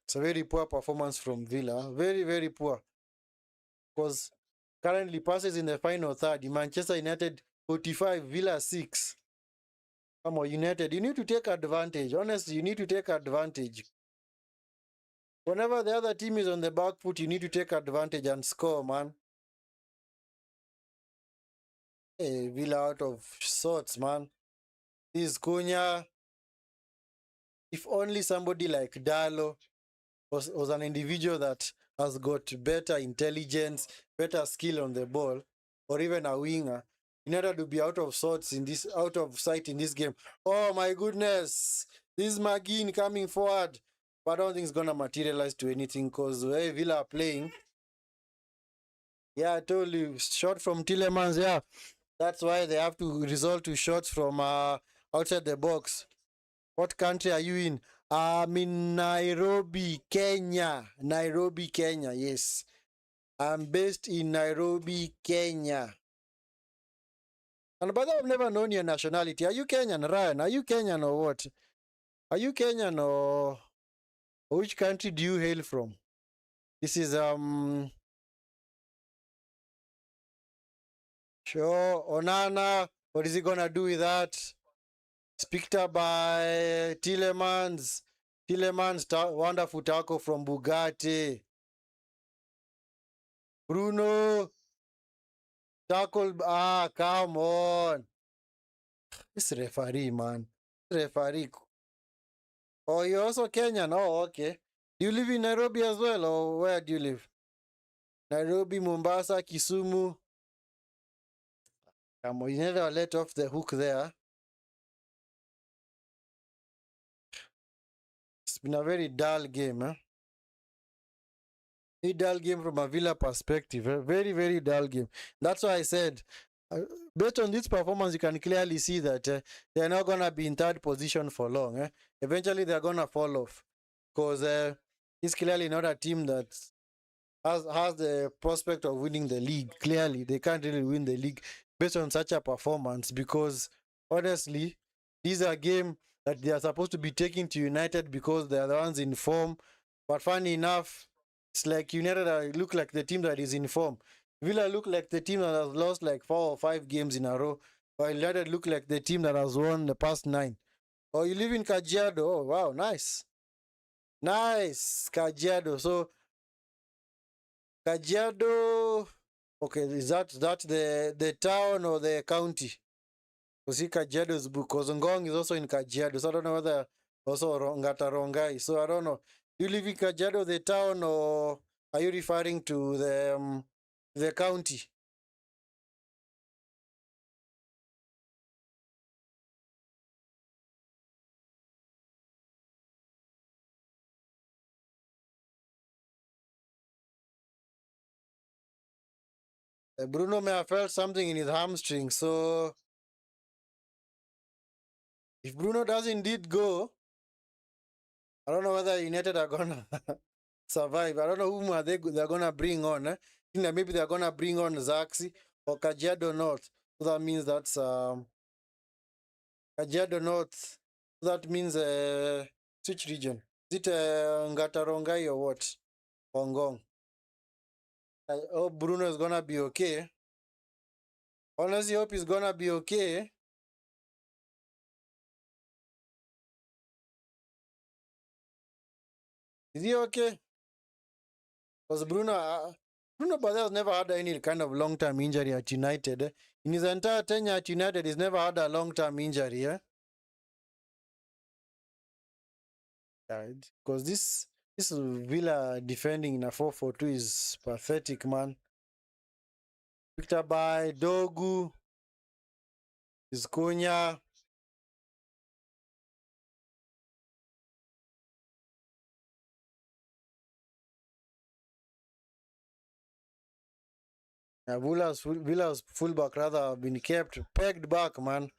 it's a very poor performance from Villa, very, very poor, because currently passes in the final third, Manchester United 45, Villa 6. Come on, United, you need to take advantage, honestly, you need to take advantage. Whenever the other team is on the back foot, you need to take advantage and score, man. Hey, Villa out of sorts, man. This Cunha, if only somebody like Dalo was an individual that has got better intelligence, better skill on the ball, or even a winger, United to be out of sight in this game. Oh my goodness, this is McGinn coming forward, but I don't think it's gonna materialize to anything because the way Villa are playing. Yeah, I told you, shot from Tillemans. Yeah, that's why they have to resort to shots from outside the box. What country are you in? I'm in Nairobi, Kenya. Nairobi, Kenya, yes. I'm based in Nairobi, Kenya. And by the way, I've never known your nationality. Are you Kenyan, Ryan? Are you Kenyan or what? Are you Kenyan or which country do you hail from? This is sure, Onana. What is he gonna do with that? Picked up by Tillemans. Wonderful tackle from Bugatti. Bruno. Tackle. Come on. This referee, man. Referee. Oh, you're also Kenyan. Oh, okay. Do you live in Nairobi as well, or where do you live? Nairobi, Mombasa, Kisumu. Come on, you never let off the hook there. It's been a very dull game, eh? A dull game from a Villa perspective. Very, very dull game. That's why I said, uh, based on this performance, you can clearly see that they're not going to be in third position for long. Eventually, they're going to fall off because it's clearly not a team that has the prospect of winning the league. Clearly, they can't really win the league based on such a performance because, honestly, these are games that they are supposed to be taking to United because they are the ones in form. But funny enough, it's like United look like the team that is in form. Villa look like the team that has lost like 4 or 5 games in a row, while United look like the team that has won the past 9. Oh, you live in Kajiado. Oh, wow, nice. Nice, Kajiado. So, Kajiado, okay, is that the town or the county? Because see, Kajiado is because Ngong is also in Kajiado. So, I don't know whether also Ngata Rongai. So, I don't know. Do you live in Kajiado, the town, or are you referring to the county? Bruno may have felt something in his hamstring. So, if Bruno does indeed go, I don't know whether United are gonna survive. I don't know whom they're gonna bring on. You know, maybe they're gonna bring on Zaxi or Kajiado North. So that means that's Kajiado North. That means which region? Is it Ngatarongai or what? Hongong. I hope Bruno is gonna be okay. Honestly, hope he's gonna be okay. Is he okay? Because Bruno, Bruno Barcellos never had any kind of long-term injury at United. In his entire tenure at United, he's never had a long-term injury. Because this Villa defending in a 4-4-2 is pathetic, man. Picked up by Dogu, is Cunha. Villa's fullback rather have been kept pegged back, man.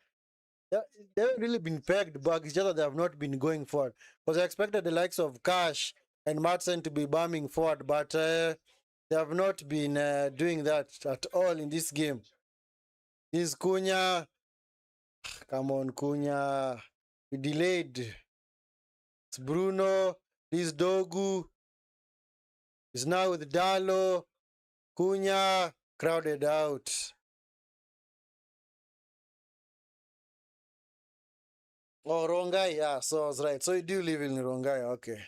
They haven't really been pegged back. It's just that they have not been going forward. Because I expected the likes of Cash and Madsen to be bombing forward, but they have not been doing that at all in this game. This Cunha, come on, Cunha. We delayed. It's Bruno. This Dogu is now with Dalo. Cunha crowded out. Oh, Rongai. Yeah, so I was right. So you do live in Rongai. Okay.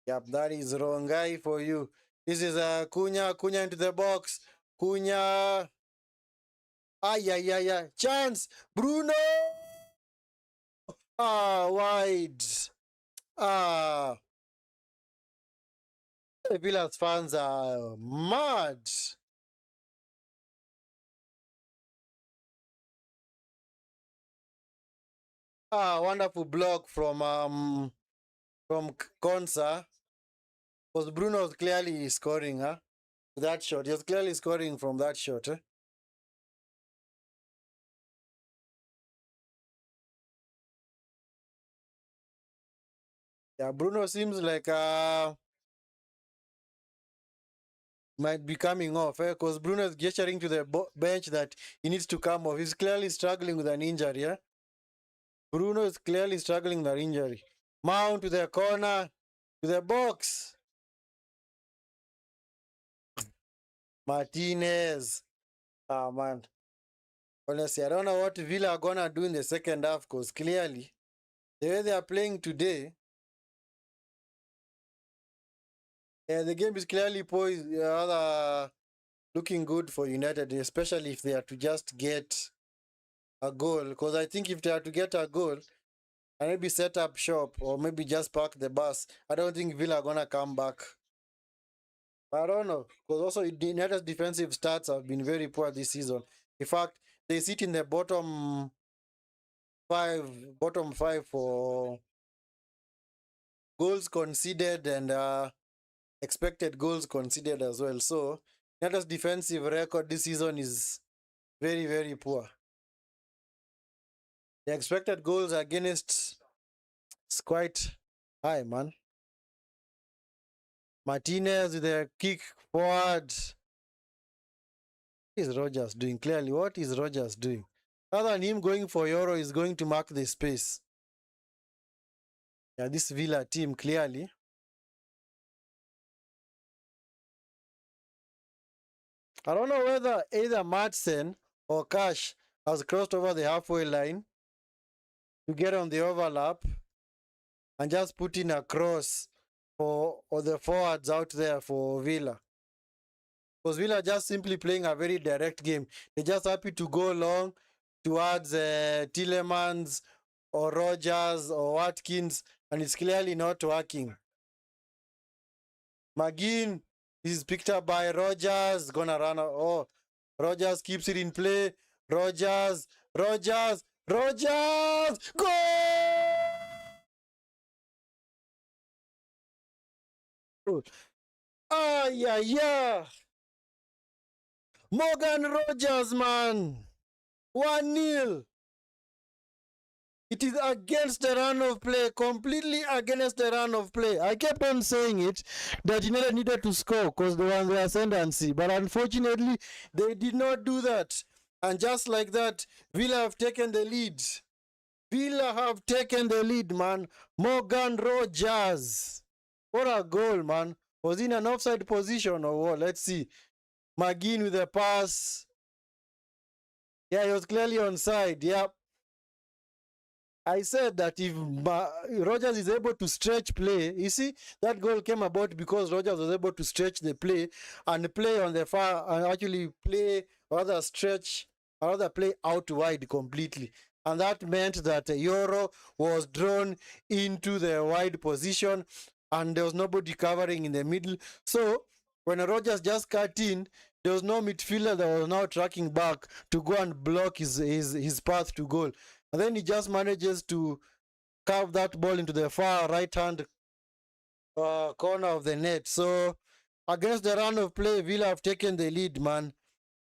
Yep, that is Rongai for you. This is Cunha. Cunha into the box. Cunha. Ay. Chance. Bruno. Wide. Villa's fans are mad. Wonderful block from Konsa. Because Bruno was clearly scoring, that shot. He was clearly scoring from that shot. Yeah, Bruno seems like might be coming off, because Bruno is gesturing to the bench that he needs to come off. He's clearly struggling with an injury. Bruno is clearly struggling with an injury. Mount to the corner, to the box. Martinez. Man. Honestly, I don't know what Villa are going to do in the second half, because clearly, the way they are playing today, the game is clearly poised, looking good for United, especially if they are to just get a goal. Because I think if they are to get a goal and maybe set up shop or maybe just park the bus, I don't think Villa are going to come back. I don't know. Because also United's defensive stats have been very poor this season. In fact, they sit in the bottom five for goals conceded and expected goals conceded as well. So United's defensive record this season is very, very poor. The expected goals against is quite high, man. Martinez with a kick forward. What is Rogers doing? Clearly, what is Rogers doing? Other than him going for Euro, is going to mark the space. Yeah, this Villa team, clearly. I don't know whether either Madsen or Cash has crossed over the halfway line to get on the overlap and just put in a cross for the forwards out there for Villa. Because Villa are just simply playing a very direct game. They're just happy to go long towards Tillemans or Rogers or Watkins, and it's clearly not working. McGinn is picked up by Rogers, gonna run. Oh, Rogers keeps it in play. Rogers, goal! Yeah. Morgan Rogers, man. 1-0. It is against the run of play, completely against the run of play. I kept on saying it, that United needed to score because they were on the ascendancy. But unfortunately, they did not do that. And just like that, Villa have taken the lead. Man. Morgan Rogers. What a goal, man. Was in an offside position or what? Let's see. McGinn with a pass. Yeah, he was clearly onside. Yep. I said that if Rogers is able to stretch play, you see, that goal came about because Rogers was able to stretch the play and play on the far and actually play rather stretch, rather play out wide completely. And that meant that Euro was drawn into the wide position and there was nobody covering in the middle. So when Rogers just cut in, there was no midfielder that was now tracking back to go and block his path to goal. And then he just manages to carve that ball into the far right-hand corner of the net. So against the run of play, Villa have taken the lead, man.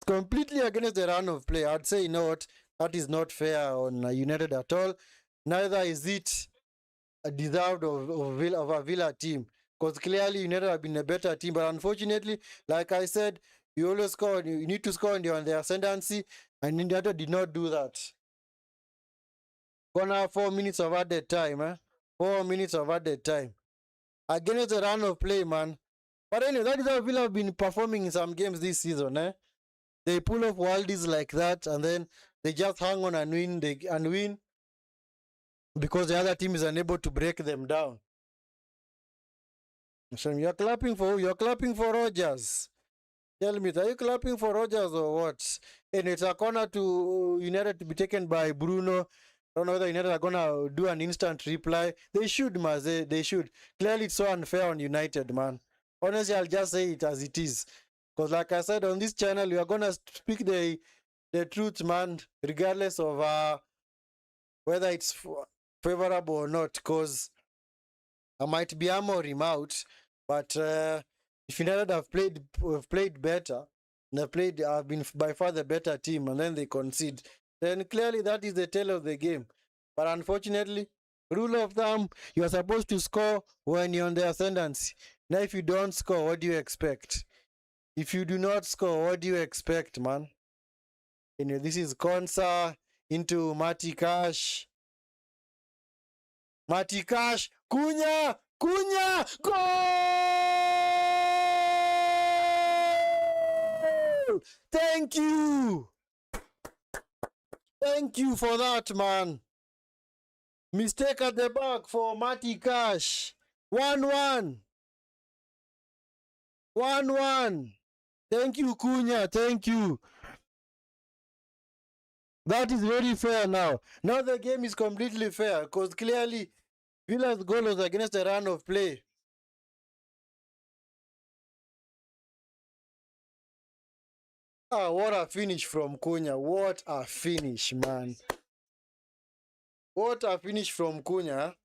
Completely against the run of play. I'd say, you know what, that is not fair on United at all. Neither is it deserved of a Villa team. Because clearly United have been a better team. But unfortunately, like I said, you always score, you need to score on the ascendancy, and United did not do that. Gonna have 4 minutes of added time, 4 minutes of added time. Against the run of play, man. But anyway, that is how Villa have been performing in some games this season, They pull off worldies like that, and then they just hang on and win, because the other team is unable to break them down. So you're clapping for who? You're clapping for Rogers. Tell me, are you clapping for Rogers or what? And it's a corner to United to be taken by Bruno. I don't know whether United are gonna do an instant reply. They should, Maze. They should. Clearly, it's so unfair on United, man. Honestly, I'll just say it as it is. Because, like I said on this channel, we are gonna speak the truth, man, regardless of whether it's favorable or not. Because I might be hammering him out, but if United have played better, and have been by far the better team, and then they concede, then clearly that is the tale of the game. But unfortunately, rule of thumb, you are supposed to score when you're on the ascendancy. Now, if you don't score, what do you expect? If you do not score, what do you expect, man? Anyway, this is Konsa into Matty Cash. Matty Cash, Cunha, goal! Thank you for that, man. Mistake at the back for Matty Cash. 1-1. Thank you, Cunha. Thank you. That is very fair now. Now the game is completely fair because clearly Villa's goal was against the run of play. What a finish from Cunha. What a finish, man. What a finish from Cunha.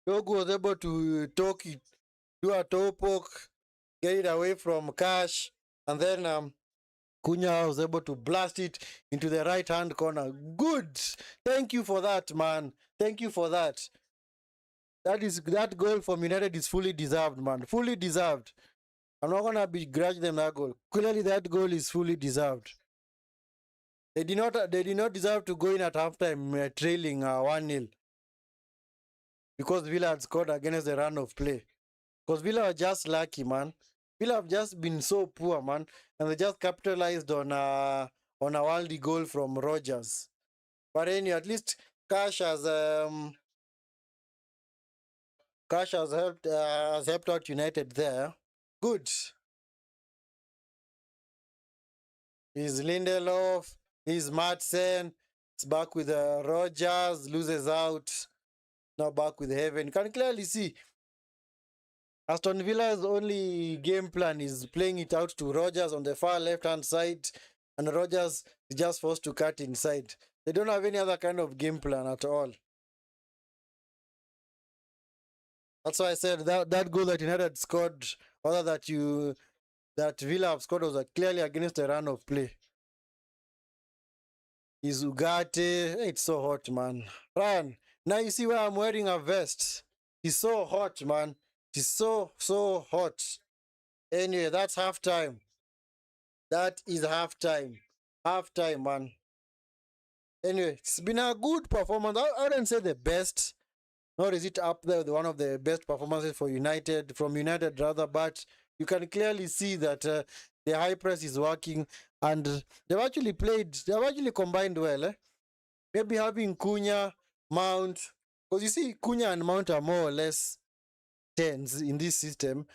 Dogu was able to talk it, do a toe poke, get it away from Cash, and then Cunha was able to blast it into the right-hand corner. Good. Thank you for that, man. Thank you for that. That goal from United is fully deserved, man. Fully deserved. I'm not gonna begrudge them that goal. Clearly, that goal is fully deserved. They did not deserve to go in at halftime trailing 1-0 because Villa had scored against the run of play. Because Villa are just lucky, man. Villa have just been so poor, man, and they just capitalized on a worldie goal from Rogers. But anyway, at least Cash has helped out United there. Good. He's Lindelof. He's Madsen. It's back with Rogers. Loses out. Now back with Heaven. You can clearly see Aston Villa's only game plan is playing it out to Rogers on the far left-hand side, and Rogers is just forced to cut inside. They don't have any other kind of game plan at all. That's why I said that goal that United scored, other that Villa have scored, was clearly against the run of play. Is Ugarte. It's so hot, man. Run. Now you see why I'm wearing a vest. It's so hot, man. It's so hot. Anyway, that's halftime. That is halftime. Halftime, man. Anyway, it's been a good performance. I wouldn't say the best. Nor is it up there with one of the best performances from United, but you can clearly see that the high press is working, and they've actually combined well. maybe having Cunha, Mount, because you see Cunha and Mount are more or less tens in this system.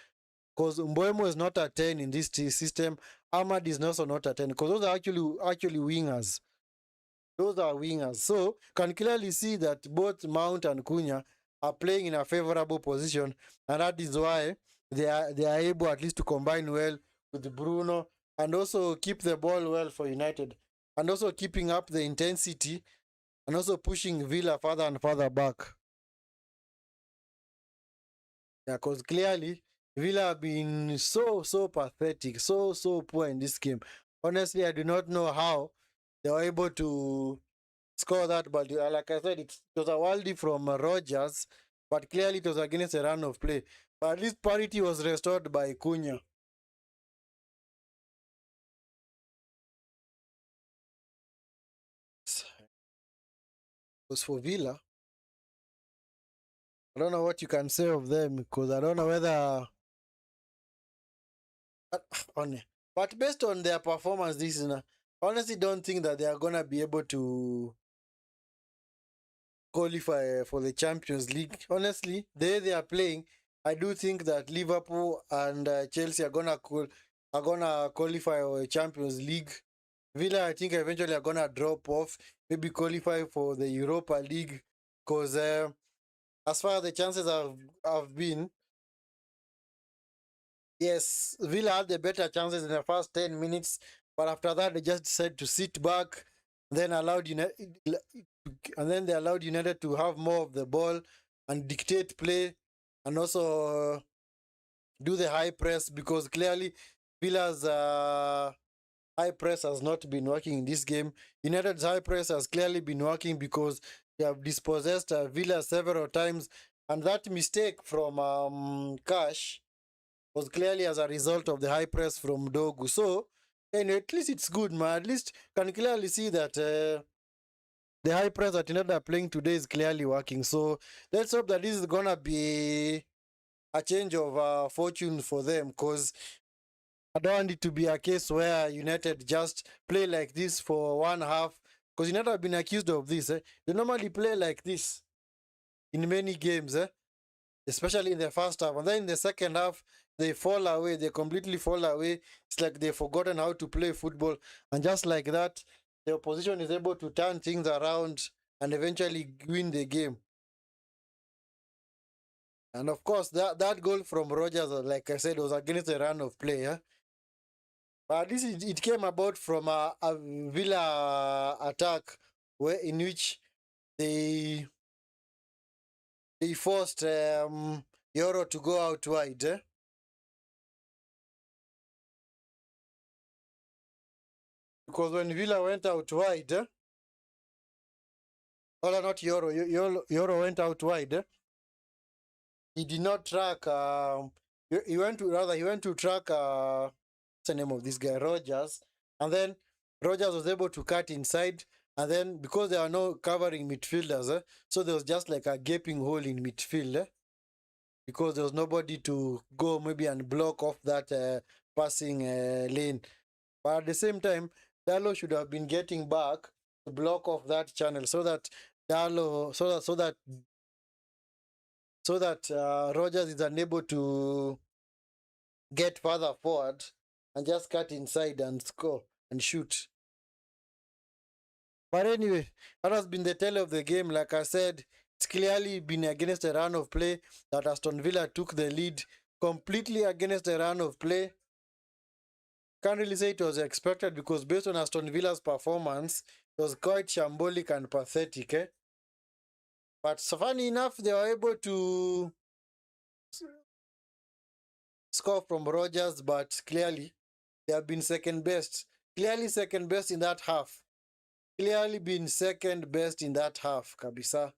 Because Mbuemo is not a 10 in this system. Ahmad is also not a 10. Because those are actually wingers. Those are wingers. So can clearly see that both Mount and Cunha are playing in a favorable position, and that is why they are able at least to combine well with Bruno and also keep the ball well for United, and also keeping up the intensity and also pushing Villa further and further back. Yeah, because clearly Villa have been so pathetic, so poor in this game. Honestly, I do not know how they were able to score that, but like I said, it was a worldie from Rogers, but clearly it was against a run of play. But at least parity was restored by Cunha. Because for Villa, I don't know what you can say of them because I don't know whether. But based on their performance this season, I honestly don't think that they are gonna be able to qualify for the Champions League. Honestly, the way they are playing, I do think that Liverpool and Chelsea are gonna qualify for the Champions League. Villa, I think, eventually are gonna drop off, maybe qualify for the Europa League, because as far as the chances have been, yes, Villa had the better chances in the first 10 minutes, but after that they just decided to sit back, then allowed United, and then they allowed United to have more of the ball and dictate play, and also do the high press because clearly Villa's high press has not been working in this game. United's high press has clearly been working because they have dispossessed Villa several times, and that mistake from Cash was clearly as a result of the high press from Dogu. So, and at least it's good, man. At least can clearly see that the high press that United are playing today is clearly working. So let's hope that this is gonna be a change of fortune for them, because I don't want it to be a case where United just play like this for one half. Because United have been accused of this. They normally play like this in many games, especially in the first half. And then in the second half, they fall away. They completely fall away. It's like they've forgotten how to play football. And just like that, the opposition is able to turn things around and eventually win the game. And of course, that goal from Rogers, like I said, was against the run of play. But at least it came about from a Villa attack in which they forced Euro to go out wide. Because when Villa went out wide, or not Euro went out wide, he did not track. He went to track. What's the name of this guy? Rogers, and then Rogers was able to cut inside, and then because there are no covering midfielders, so there was just like a gaping hole in midfield, because there was nobody to go maybe and block off that passing lane. But at the same time, Dalo should have been getting back to block off that channel so that Rogers is unable to get further forward and just cut inside and score and shoot. But anyway, that has been the tale of the game. Like I said, it's clearly been against a run of play that Aston Villa took the lead completely against a run of play. Can't really say it was expected because based on Aston Villa's performance, it was quite shambolic and pathetic. But so funny enough, they were able to score from Rogers, but clearly they have been second best. Clearly second best in that half. Clearly been second best in that half, kabisa.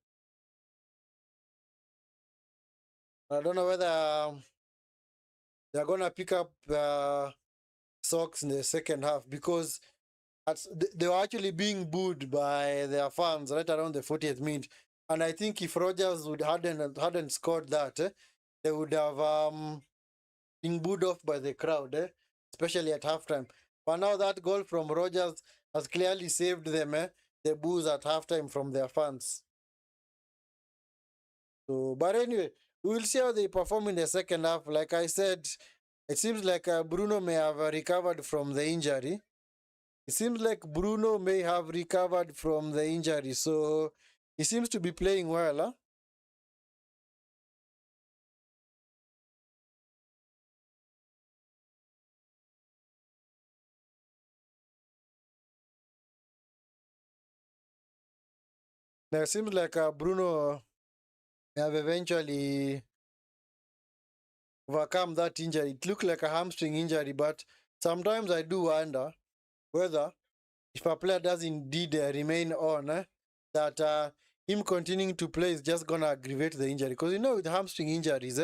I don't know whether they're gonna pick up socks in the second half because they were actually being booed by their fans right around the 40th minute. And I think if Rogers hadn't scored that, they would have been booed off by the crowd, especially at halftime. But now that goal from Rogers has clearly saved them. They the boos at halftime from their fans. So, but anyway, we will see how they perform in the second half. Like I said, it seems like Bruno may have recovered from the injury. It seems like Bruno may have recovered from the injury, so he seems to be playing well. Huh? Now, it seems like Bruno have eventually overcome that injury. It looked like a hamstring injury, but sometimes I do wonder whether if a player does indeed remain on, that him continuing to play is just going to aggravate the injury. Because you know, with hamstring injuries,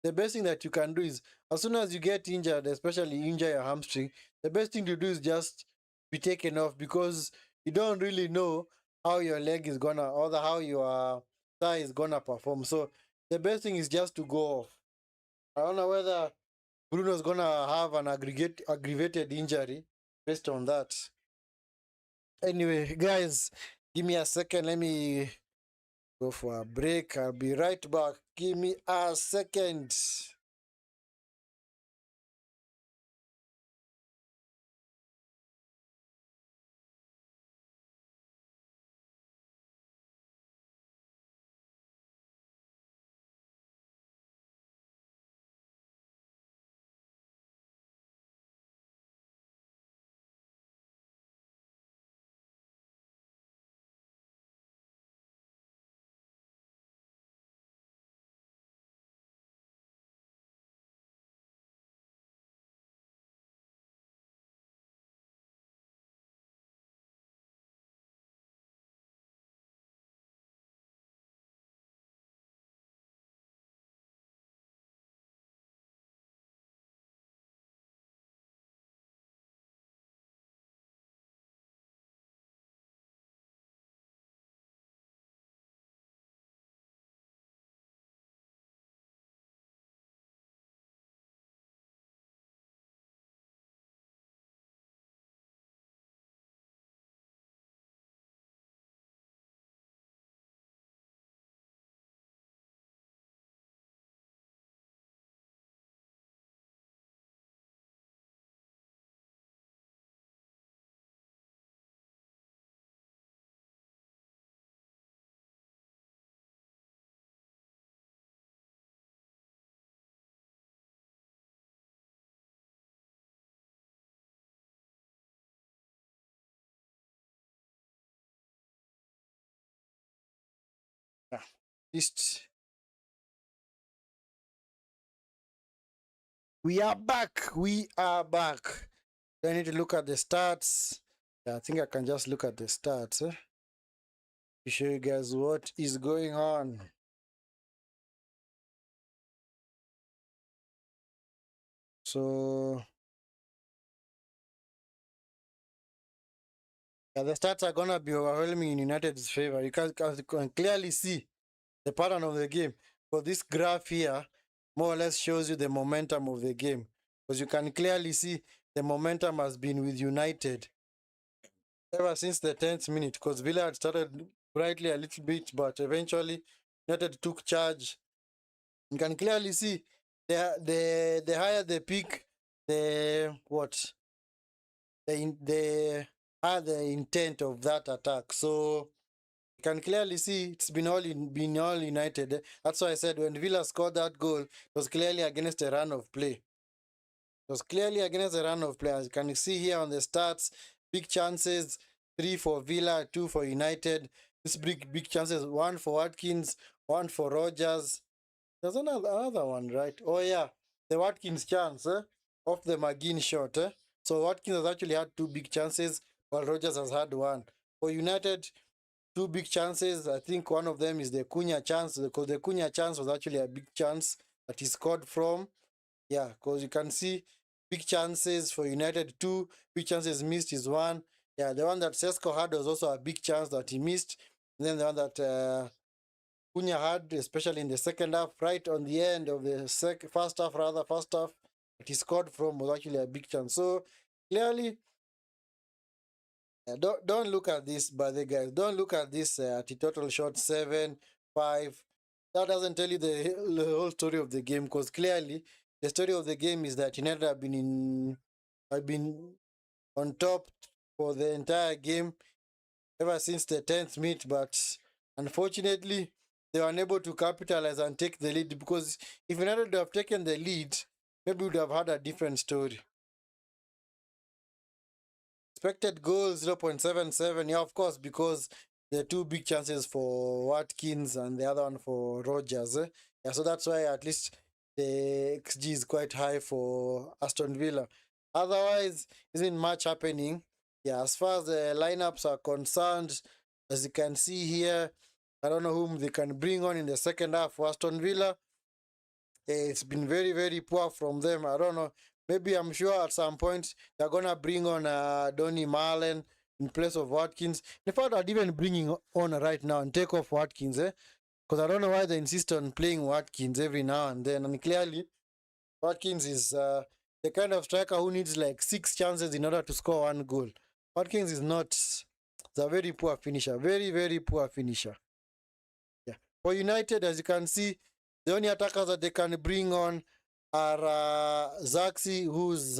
the best thing that you can do is, as soon as you get injured, especially injure your hamstring, the best thing to do is just be taken off, because you don't really know how your leg is gonna, or how your thigh is gonna perform. So the best thing is just to go off. I don't know whether Bruno's gonna have an aggravated injury based on that. Anyway, guys, give me a second. Let me go for a break. I'll be right back. Give me a second. Ah, Just we are back. We are back. I need to look at the stats. Yeah, I think I can just look at the stats to show you guys what is going on. So yeah, the stats are gonna be overwhelming in United's favor. You can clearly see the pattern of the game. But this graph here more or less shows you the momentum of the game. Because you can clearly see the momentum has been with United ever since the 10th minute. Because Villa had started brightly a little bit, but eventually United took charge. You can clearly see the higher the peak, the what the higher the intent of that attack. So you can clearly see it's been all United. That's why I said when Villa scored that goal, it was clearly against a run of play. It was clearly against a run of play. As you can see here on the stats, big chances, 3 for Villa, 2 for United. These big chances, 1 for Watkins, 1 for Rogers. There's another one, right? Oh yeah, the Watkins chance off the McGinn shot. So Watkins has actually had 2 big chances, while Rogers has had 1. For United, 2 big chances. I think one of them is the Cunha chance, because the Cunha chance was actually a big chance that he scored from. Yeah, because you can see big chances for United, 2 big chances missed is 1. Yeah, the one that Sesko had was also a big chance that he missed. And then the one that Cunha had, especially in the second half, right on the end of the first half, that he scored from was actually a big chance. So clearly, Don't look at this, by the guys. Don't look at this at the total shot 7-5. That doesn't tell you the whole story of the game, because clearly the story of the game is that United have been on top for the entire game ever since the 10th minute, but unfortunately they were unable to capitalize and take the lead, because if United would have taken the lead, maybe we would have had a different story. Expected goal 0.77. Yeah, of course, because the two big chances for Watkins and the other one for Rogers. Yeah, so that's why at least the XG is quite high for Aston Villa. Otherwise, isn't much happening. Yeah, as far as the lineups are concerned, as you can see here, I don't know whom they can bring on in the second half for Aston Villa. It's been very, very poor from them. I don't know. Maybe I'm sure at some point they're gonna bring on Donny Marlen in place of Watkins. In fact, I'd even bringing on right now and take off Watkins, because I don't know why they insist on playing Watkins every now and then. And clearly, Watkins is the kind of striker who needs like 6 chances in order to score 1 goal. Watkins is not. It's a very poor finisher. Very, very poor finisher. Yeah. For United, as you can see, the only attackers that they can bring on are Zaxi, who's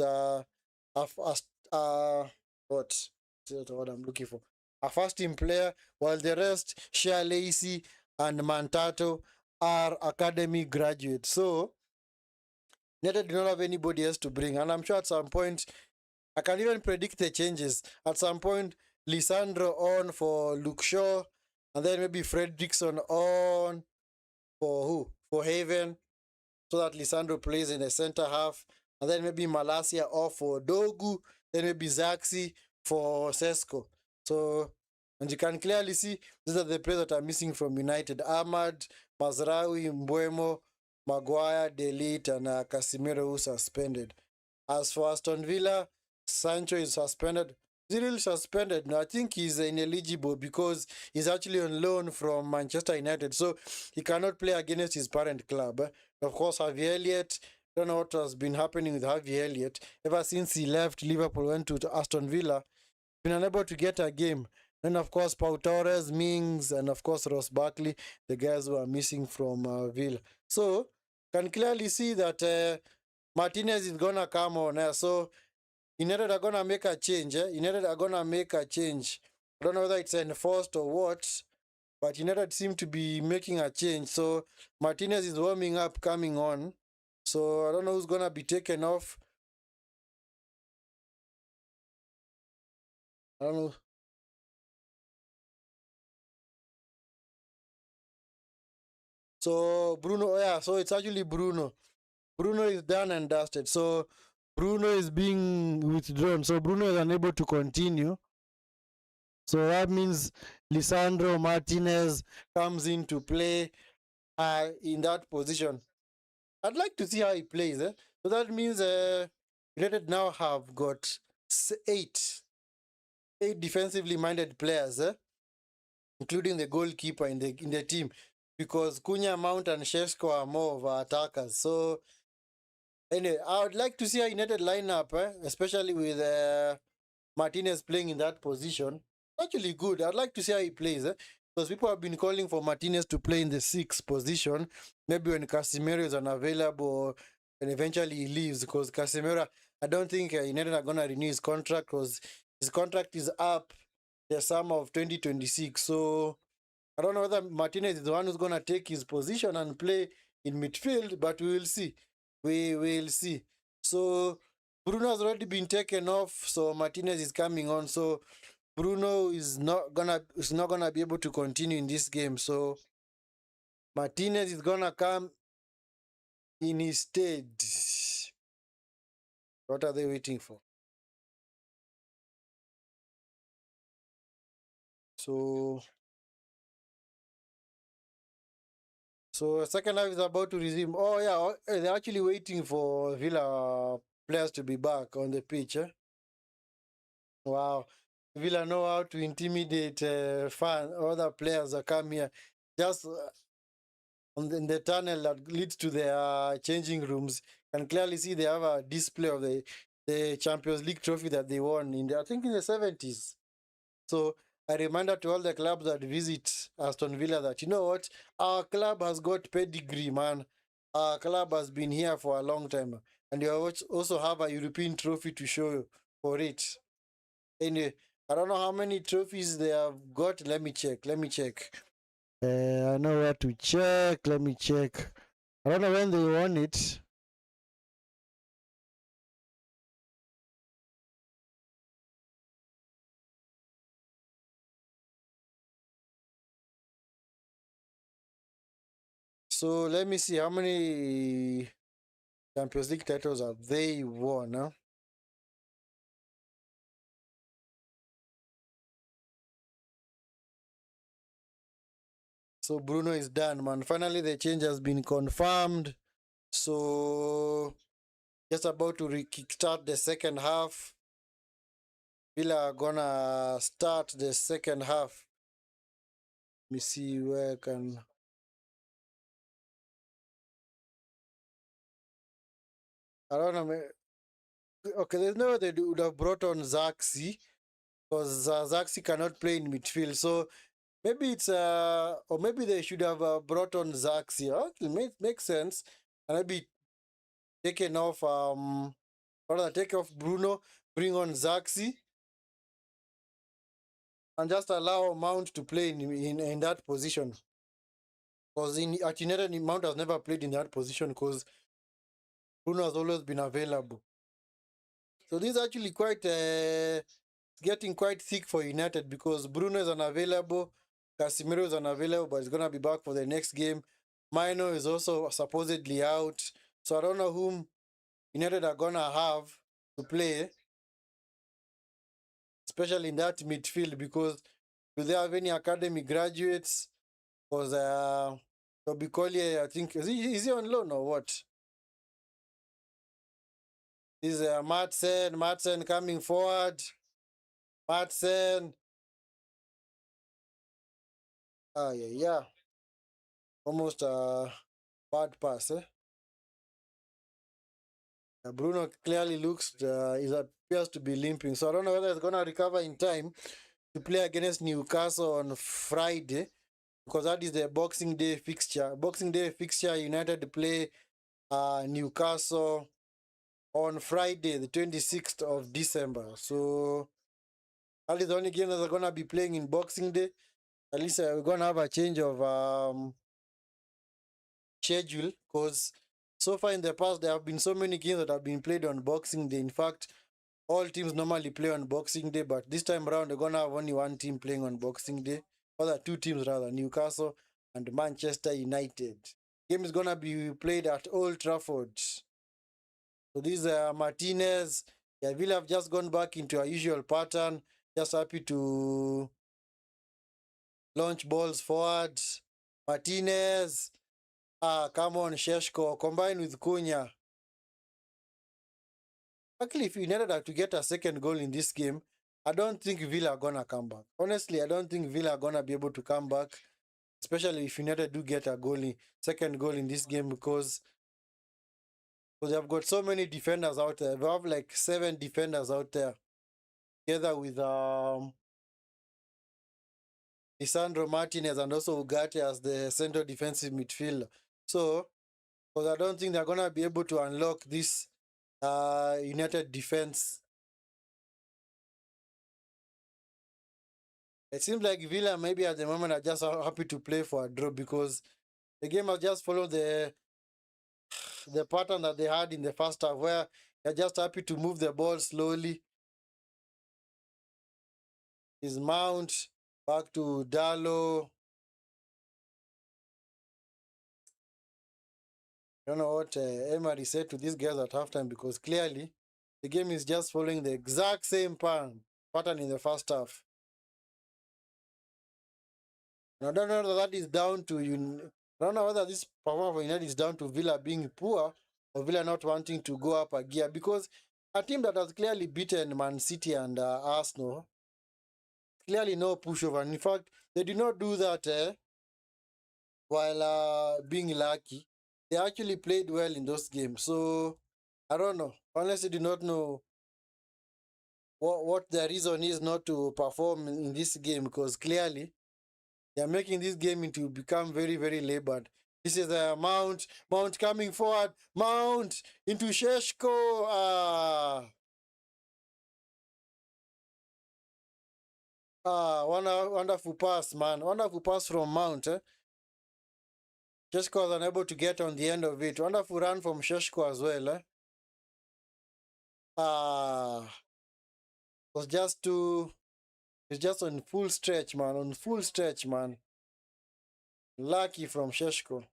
what I'm looking for, a first team player, while the rest, Shea Lacey and Mantato, are academy graduates. So United do not have anybody else to bring, and I'm sure at some point I can even predict the changes. At some point, Lisandro on for Luke Shaw, and then maybe Fredrickson on for who? For Haven, so that Lisandro plays in the center half, and then maybe Malasia off for Dogu, then maybe Zaxi for Sesko. So, and you can clearly see these are the players that are missing from United: Ahmad, Mazraoui, Mbuemo, Maguire, Delete, and Casemiro, who suspended. As for Aston Villa, Sancho is suspended. Is he really suspended? No, I think he's ineligible because he's actually on loan from Manchester United, so he cannot play against his parent club. Of course, Harvey Elliott, don't know what has been happening with Harvey Elliott. Ever since he left Liverpool, went to Aston Villa, been unable to get a game. Then, of course, Pau Torres, Mings, and of course, Ross Barkley, the guys who are missing from Villa. So, can clearly see that Martinez is going to come on. So, United are going to make a change. United are going to make a change. I don't know whether it's enforced or what, but United seem to be making a change. So, Martinez is warming up, coming on. So, I don't know who's going to be taken off. I don't know. So, Bruno, yeah, so it's actually Bruno. Bruno is done and dusted. So, Bruno is being withdrawn. So, Bruno is unable to continue. So, that means Lisandro Martinez comes into play in that position. I'd like to see how he plays. So that means United now have got eight defensively minded players, including the goalkeeper in the team, because Cunha, Mount, and Sheshko are more of attackers. So anyway, I would like to see a United lineup, especially with Martinez playing in that position. Actually good. I'd like to see how he plays. Because people have been calling for Martinez to play in the 6th position. Maybe when Casemiro is unavailable and eventually he leaves. Because Casemiro, I don't think United are going to renew his contract, because his contract is up the summer of 2026. So I don't know whether Martinez is the one who's going to take his position and play in midfield, but we will see. We will see. So Bruno has already been taken off, so Martinez is coming on. So Bruno is not gonna be able to continue in this game. So Martinez is gonna come in his stead. What are they waiting for? So second half is about to resume. Oh yeah, they're actually waiting for Villa players to be back on the pitch. Wow, Villa know how to intimidate other players that come here. Just in the tunnel that leads to their changing rooms, can clearly see they have a display of the Champions League trophy that they won I think in the 70s. So a reminder to all the clubs that visit Aston Villa that, you know what, our club has got pedigree, man. Our club has been here for a long time, and you also have a European trophy to show for it. Anyway, I don't know how many trophies they have got. Let me check. Let me check. I know where to check. Let me check. I don't know when they won it. So let me see how many Champions League titles have they won. Huh? So Bruno is done, man. Finally, the change has been confirmed. So just about to kickstart the second half. Villa are gonna start the second half. Let me see where I can. I don't know. Okay, there's no way they would have brought on Zaxi because Zaxi cannot play in midfield. So maybe it's or maybe they should have brought on Zaxi. It makes sense. And maybe taken off rather take off Bruno, bring on Zaxi, and just allow Mount to play in that position. Because at United, Mount has never played in that position because Bruno has always been available. So this is actually quite getting quite thick for United because Bruno is unavailable, Casemiro is unavailable, but he's gonna be back for the next game. Mino is also supposedly out, so I don't know whom United are gonna have to play, especially in that midfield because do they have any academy graduates? Because Toby Collier, I think, is he on loan or what? Is Madsen coming forward? Madsen. Yeah. Almost a bad pass, eh? Bruno clearly looks, he appears to be limping. So I don't know whether he's going to recover in time to play against Newcastle on Friday because that is the Boxing Day fixture. Boxing Day fixture, United play Newcastle on Friday, the 26th of December. So that is the only game that they're going to be playing in Boxing Day. At least we're going to have a change of schedule because so far in the past there have been so many games that have been played on Boxing Day. In fact, all teams normally play on Boxing Day, but this time around they're gonna have only one team playing on Boxing Day. Other two teams rather, Newcastle and Manchester United. Game is gonna be played at Old Trafford. So these are Martinez. Yeah, Villa have just gone back into a usual pattern. Just happy to launch balls forward. Martinez. Come on, Sheshko. Combine with Cunha. Actually, if United are to get a second goal in this game, I don't think Villa are gonna come back. Honestly, I don't think Villa are gonna be able to come back, especially if United do get a second goal in this game because they have got so many defenders out there. They have like 7 defenders out there, together with Lisandro Martinez and also Ugarte as the central defensive midfielder. So, because I don't think they're gonna be able to unlock this United defense. It seems like Villa maybe at the moment are just happy to play for a draw because the game has just followed the pattern that they had in the first half where they're just happy to move the ball slowly. Is Mount back to Dallo. I don't know what Emery said to these guys at halftime because clearly the game is just following the exact same pattern in the first half. And I don't know whether that is down to you. I don't know whether this performance for United is down to Villa being poor or Villa not wanting to go up a gear because a team that has clearly beaten Man City and Arsenal, clearly no pushover. In fact, they did not do that while being lucky. They actually played well in those games. So I don't know. Honestly, do not know what the reason is not to perform in this game, because clearly they are making this game into become very, very labored. This is a Mount coming forward. Mount into Sheshko. Wonderful pass, man. Wonderful pass from Mount. Sheshko was unable to get on the end of it. Wonderful run from Sheshko as well. Ah, was just too. It's just on full stretch, man. On full stretch, man. Lucky from Sheshko.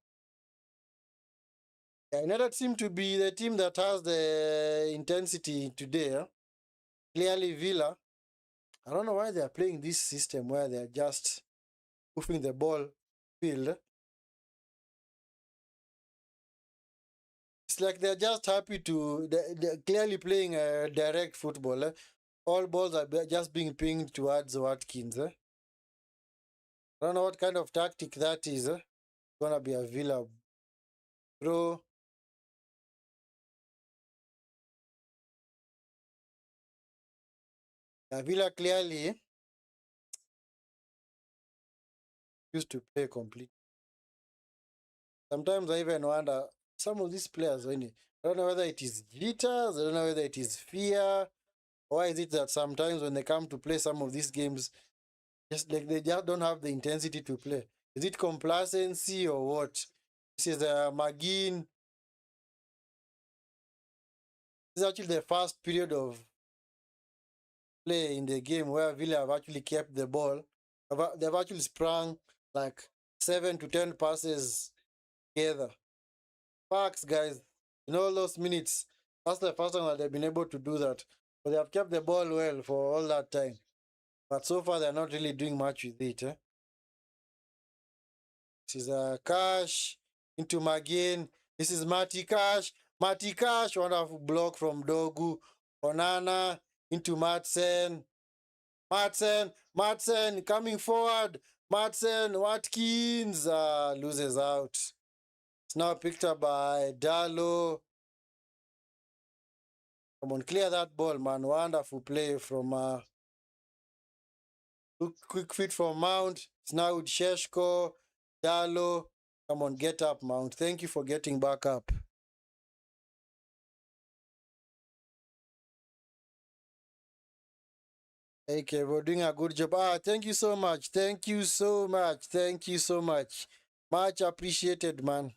Yeah, United seem to be the team that has the intensity today. Clearly, Villa. I don't know why they are playing this system where they are just moving the ball field. It's like they're just happy to. They're clearly playing direct football. All balls are just being pinged towards Watkins. I don't know what kind of tactic that is. Gonna be a Villa throw. Villa clearly used to play complete. Sometimes I even wonder some of these players when I don't know whether it is jitters, I don't know whether it is fear. Why is it that sometimes when they come to play some of these games, just like they just don't have the intensity to play? Is it complacency or what? This is McGinn. This is actually the first period of play in the game where Villa have actually kept the ball. They've actually sprung like 7 to 10 passes together. Facts, guys. In all those minutes, that's the first time that they've been able to do that. But they have kept the ball well for all that time. But so far, they're not really doing much with it. This is Cash into McGinn. This is Matty Cash. Matty Cash, wonderful block from Dogu. Onana into Madsen. Madsen coming forward. Madsen, Watkins loses out. It's now picked up by Dalo. Come on, clear that ball, man. Wonderful play from quick feed from Mount. It's now with Sheshko, Dalo. Come on, get up, Mount. Thank you for getting back up. Okay, we're doing a good job. Thank you so much. Thank you so much. Thank you so much. Much appreciated, man.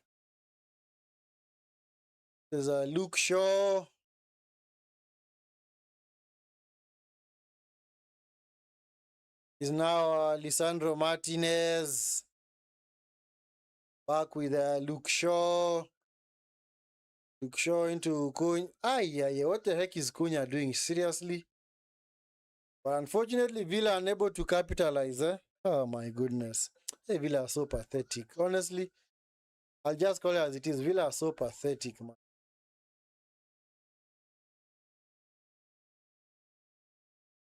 There's a Luke Shaw. Is now Lisandro Martinez. Back with Luke Shaw. Luke Shaw into Cunha. Yeah. What the heck is Cunha doing? Seriously? But unfortunately, Villa unable to capitalize. Oh my goodness. Hey, Villa are so pathetic. Honestly, I'll just call it as it is. Villa are so pathetic, man.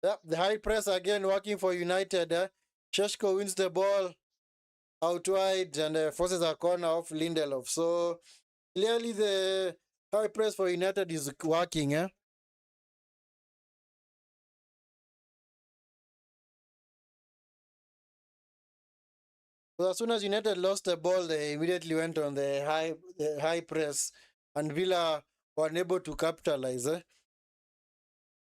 Yep, the high press again working for United. Sheshko wins the ball out wide and forces a corner off Lindelof. So clearly the high press for United is working. So as soon as United lost the ball, they immediately went on the high press, and Villa were unable to capitalize.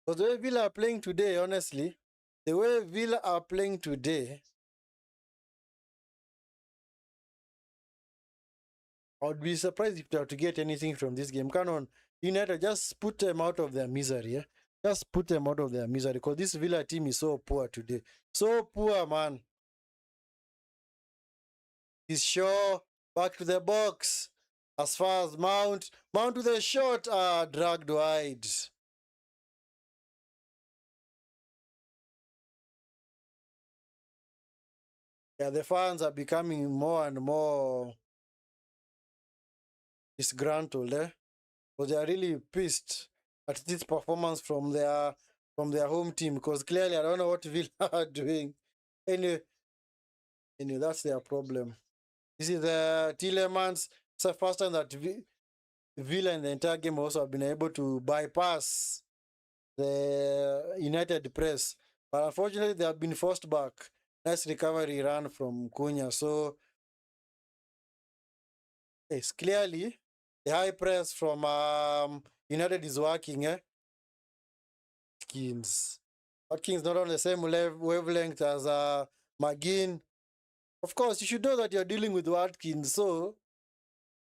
But the way Villa are playing today, honestly, the way Villa are playing today, I would be surprised if they were to get anything from this game. Come on, United, just put them out of their misery. Just put them out of their misery because this Villa team is so poor today. So poor, man. Is Shaw back to the box. As far as Mount to the shot, dragged wide. Yeah, the fans are becoming more and more disgruntled, Because they are really pissed at this performance from their home team. Because clearly, I don't know what Villa are doing. Anyway, that's their problem. This is the Tillemans. It's the first time that Villa in the entire game also have been able to bypass the United press. But unfortunately, they have been forced back. Nice recovery run from Cunha. So it's clearly the high press from United is working. Watkins. Watkins not on the same wavelength as McGinn. Of course, you should know that you're dealing with Watkins, so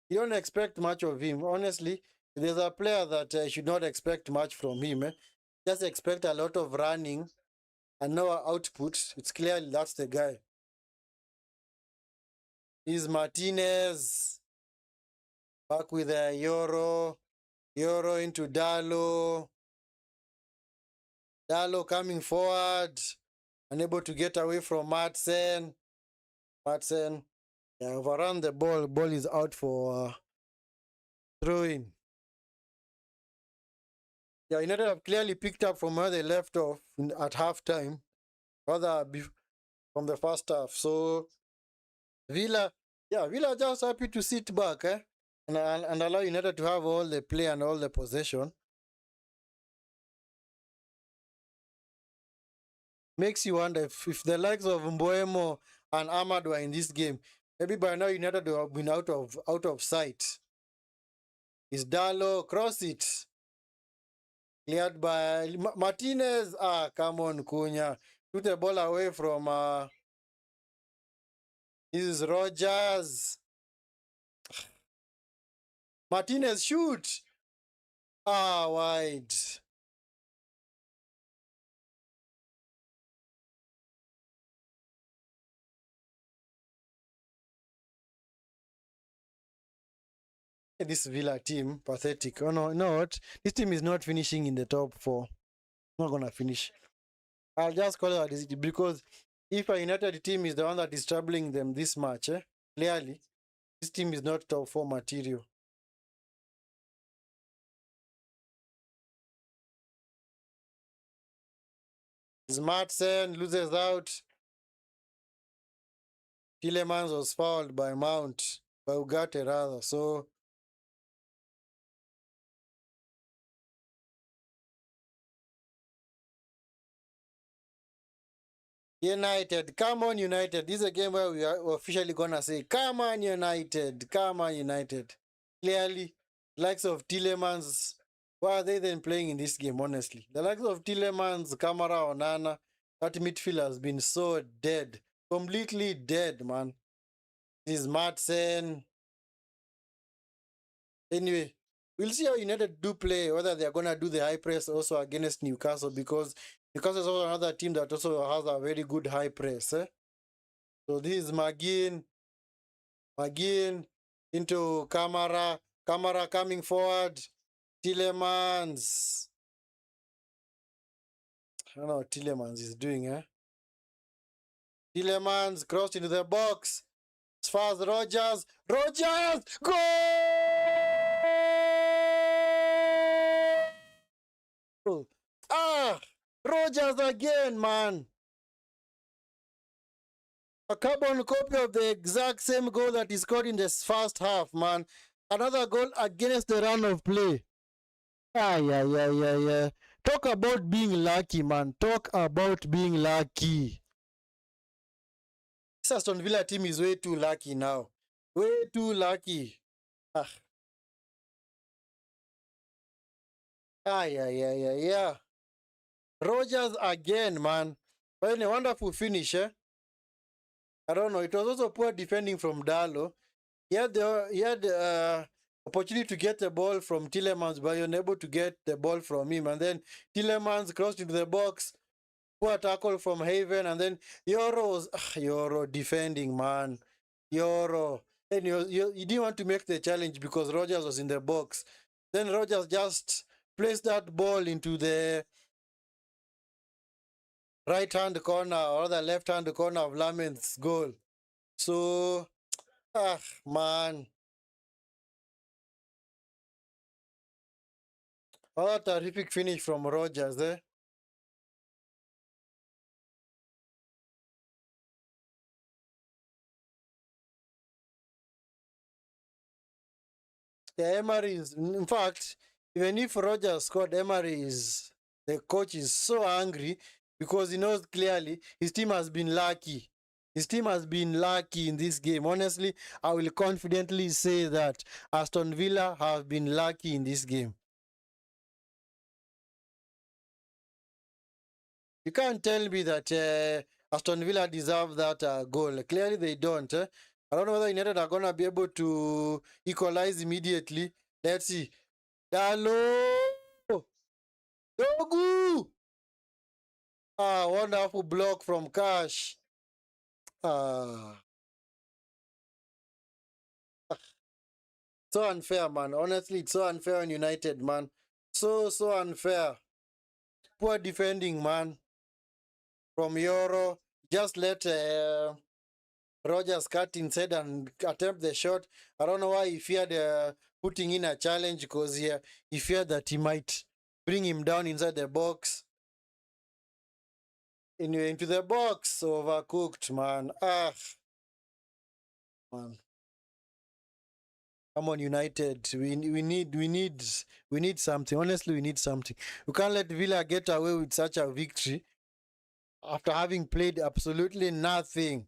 you don't expect much of him. Honestly, there's a player that you should not expect much from him. Just expect a lot of running and no output. It's clearly that's the guy. Is Martinez back with a Euro into Dalo. Dalo coming forward, unable to get away from Madsen. Madsen, yeah, overrun the ball. Ball is out for throwing. Yeah, United have clearly picked up from where they left off at halftime, rather from the first half. So Villa, yeah, Villa just happy to sit back, and allow United to have all the play and all the possession. Makes you wonder if the likes of Mboemo and Ahmad were in this game, maybe by now United would have been out of sight. Is Dalo cross it? Cleared by Martinez. Ah, come on, Cunha. Took the ball away from this is Rogers. Martinez shoot. Ah, wide. This Villa team, pathetic. Oh no, no, what? This team is not finishing in the top four. Not gonna finish. I'll just call it as it because if a United team is the one that is troubling them this much, clearly, this team is not top four material. Smartsen loses out. Tillemans was fouled by Mount, by Ugarte rather. So United, come on United. This is a game where we are officially gonna say, come on United, come on United. Clearly, likes of Tillemans, why are they then playing in this game, honestly? The likes of Tillemans, Kamara, Onana, that midfield has been so dead. Completely dead, man. This is Madsen. Anyway, we'll see how United do play, whether they're going to do the high press also against Newcastle, because Newcastle is also another team that also has a very good high press. So this is McGinn into Kamara coming forward, Tillemans. I don't know what Tillemans is doing, Tillemans crossed into the box. As far as Rogers, goal! Ah, Rogers again, man. A carbon copy of the exact same goal that he scored in the first half, man. Another goal against the run of play. Yeah. Talk about being lucky, man. Talk about being lucky. This Aston Villa team is way too lucky now. Way too lucky. Yeah. Rogers again, man. But a wonderful finish, I don't know. It was also poor defending from Dalo. He had the opportunity to get the ball from Tillemans, but you're unable to get the ball from him. And then Tillemans crossed into the box, poor tackle from Haven, and then Euro defending, man. Euro. And you didn't want to make the challenge because Rogers was in the box. Then Rogers just placed that ball into the right-hand corner or the left-hand corner of Lament's goal. So, man. What a terrific finish from Rogers, The Emery is, in fact, even if Rogers scored, Emery is The coach is so angry because he knows clearly his team has been lucky. His team has been lucky in this game. Honestly, I will confidently say that Aston Villa have been lucky in this game. You can't tell me that Aston Villa deserve that goal. Clearly, they don't. I don't know whether United are going to be able to equalize immediately. Let's see. Dalo! Dogu! Ah, wonderful block from Cash. Ah, so unfair, man. Honestly, it's so unfair on United, man. So unfair. Poor defending, man. From Euro. Just let Rogers cut inside and attempt the shot. I don't know why he feared putting in a challenge because he feared that he might bring him down inside the box. Into the box. Overcooked, man. Ah, man. Come on, United. We need something. Honestly, we need something. We can't let Villa get away with such a victory after having played absolutely nothing.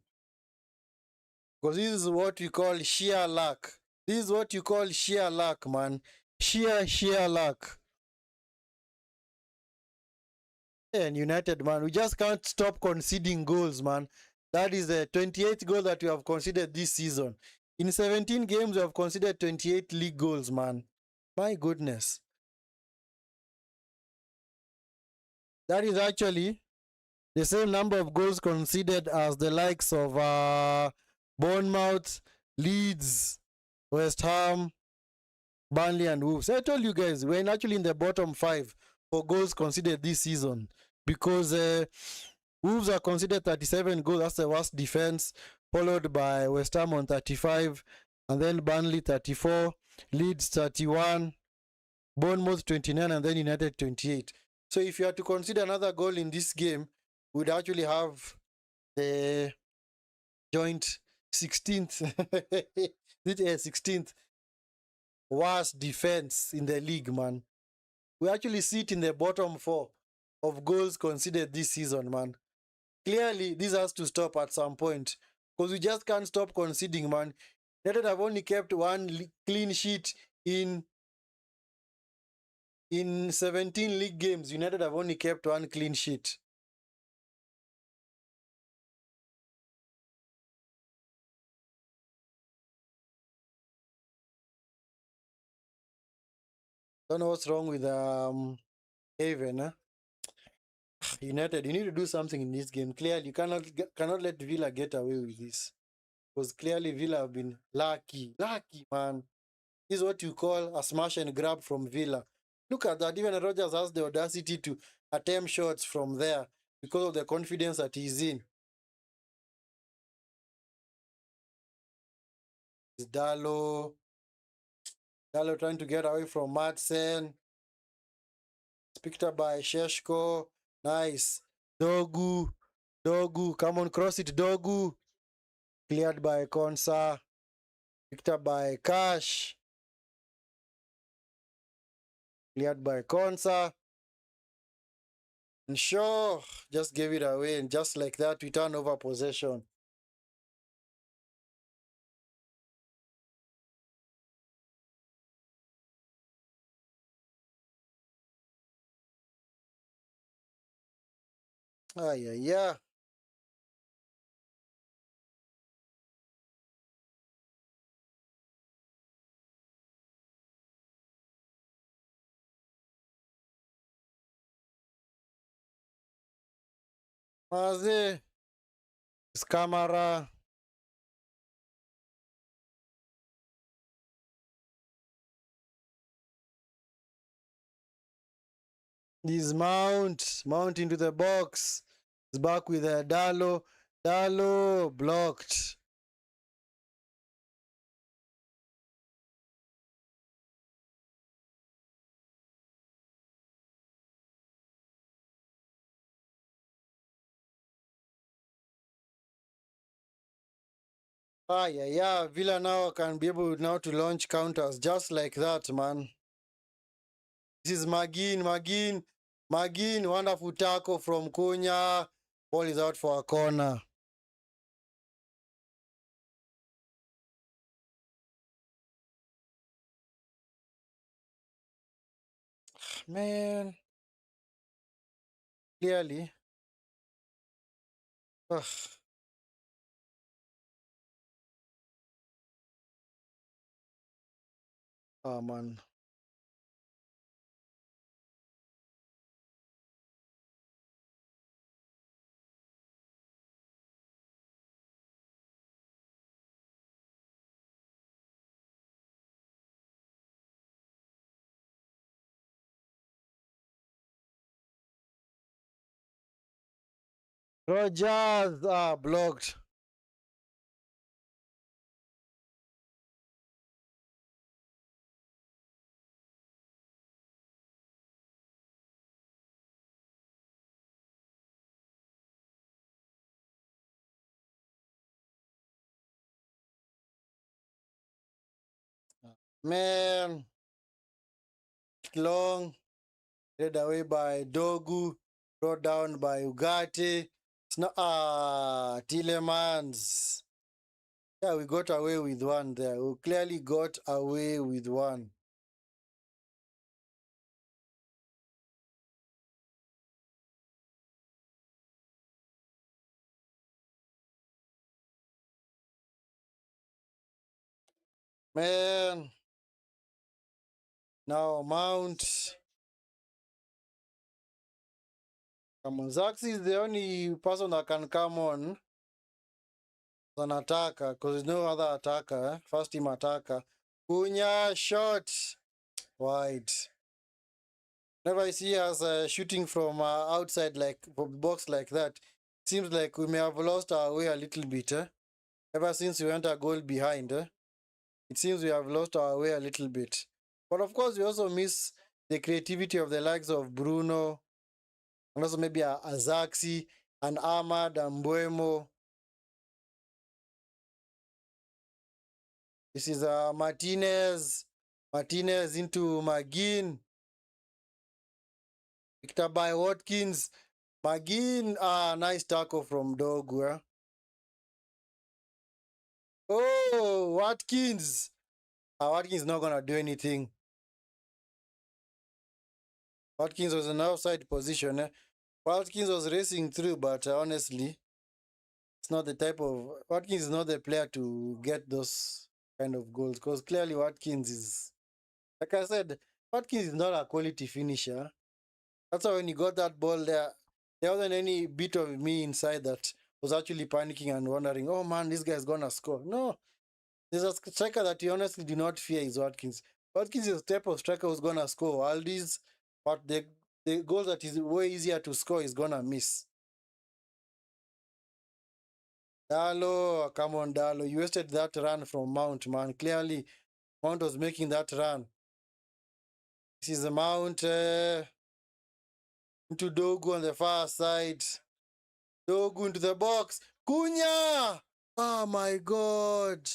Because this is what we call sheer luck. This is what you call sheer luck, man. Sheer luck. And United, man, we just can't stop conceding goals, man. That is the 28th goal that we have conceded this season. In 17 games, we have conceded 28 league goals, man. My goodness. That is actually the same number of goals conceded as the likes of Bournemouth, Leeds, West Ham, Burnley, and Wolves. I told you guys, we're actually in the bottom 5 for goals conceded this season because Wolves are considered 37 goals. That's the worst defense, followed by West Ham on 35, and then Burnley 34, Leeds 31, Bournemouth 29, and then United 28. So if you are to consider another goal in this game, we'd actually have the joint 16th, 16th worst defense in the league, man. We actually sit in the bottom 4 of goals conceded this season, man. Clearly, this has to stop at some point because we just can't stop conceding, man. United have only kept one clean sheet in 17 league games. United have only kept one clean sheet. Don't know what's wrong with Haven, huh? United, you need to do something in this game. Clearly, you cannot let Villa get away with this. Because clearly Villa have been lucky, man. This is what you call a smash and grab from Villa. Look at that. Even Rogers has the audacity to attempt shots from there because of the confidence that he's in. It's Dalo trying to get away from Madsen. It's picked up by Sheshko. Nice. Dogu, come on, cross it, Dogu. Cleared by Konsa. Picked up by Cash. Cleared by Konsa. And sure, just gave it away. And just like that, we turn over possession. Yeah. Maze, his camera. His mount into the box. He's back with Dalo. Dalo blocked. Yeah. Villa now can be able now to launch counters just like that, man. This is Magin. Magin, wonderful tackle from Cunha. Ball is out for a corner. Man, clearly. Ugh. Oh, man. Rogers, blocked. Man, long, led away by Dogu, brought down by Ugarte. It's not, Tillemans. Yeah, we got away with one there. We clearly got away with one. Man, now Mount. Come on, Zaxi is the only person that can come on as an attacker because there's no other attacker. First team attacker. Cunha shot wide. Whenever I see us shooting from outside, like from the box like that, seems like we may have lost our way a little bit. Ever since we went a goal behind, it seems we have lost our way a little bit. But of course, we also miss the creativity of the likes of Bruno, and also maybe a Zaxi, and Ahmad, and Mbuemo. This is Martinez. Martinez into McGinn. Picked up by Watkins. McGinn, nice tackle from Dogu. Oh, Watkins. Watkins is not going to do anything. Watkins was in outside position. Watkins was racing through, but honestly, it's not the type of... Watkins is not the player to get those kind of goals because clearly Watkins is... Like I said, Watkins is not a quality finisher. That's why when he got that ball there wasn't any bit of me inside that was actually panicking and wondering, oh man, this guy's gonna score. No, there's a striker that you honestly do not fear is Watkins. Watkins is the type of striker who's gonna score all these, but the goal that is way easier to score is gonna miss. Dalo, come on, Dalo. You wasted that run from Mount, man. Clearly, Mount was making that run. This is the Mount into Dogu on the far side. Dogu into the box. Cunha! Oh my god.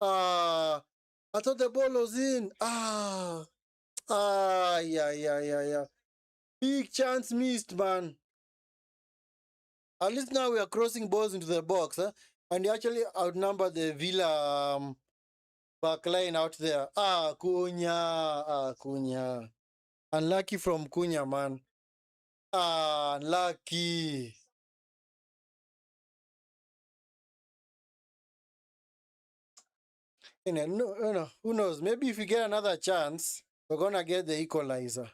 I thought the ball was in. Yeah. Big chance missed, man. At least now we are crossing balls into the box, and he actually outnumbered the Villa back line out there. Cunha. Cunha. Unlucky from Cunha, man. Unlucky. No, who knows? Maybe if we get another chance, we're gonna get the equalizer.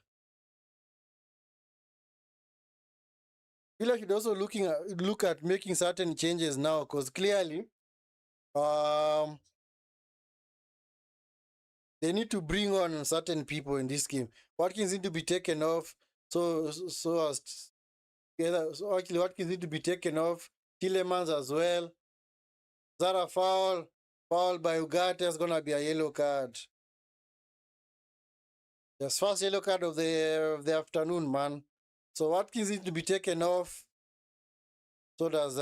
Villa should also look at making certain changes now, because clearly, they need to bring on certain people in this game. Watkins need to be taken off. So actually, Watkins need to be taken off. Tillemans as well. Zara foul by Ugarte is gonna be a yellow card. Yes, first yellow card of the afternoon, man. So Watkins needs to be taken off. So does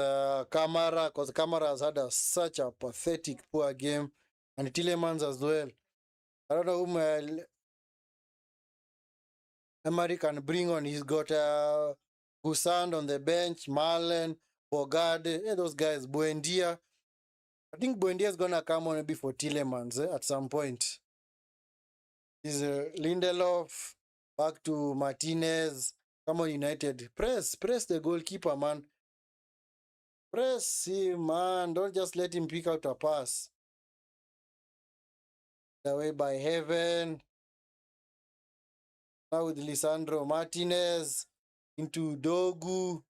Kamara, because Kamara has had such a pathetic, poor game. And Tillemans as well. I don't know whom Emery can bring on. He's got Gusand on the bench, Marlen, Bogarde, those guys, Buendia. I think Buendia is gonna come on maybe for Tillemans at some point. Is Lindelof back to Martinez? Come on, United. Press the goalkeeper, man. Press him, man. Don't just let him pick out a pass. Away by Heaven. Now with Lisandro Martinez into Dogu.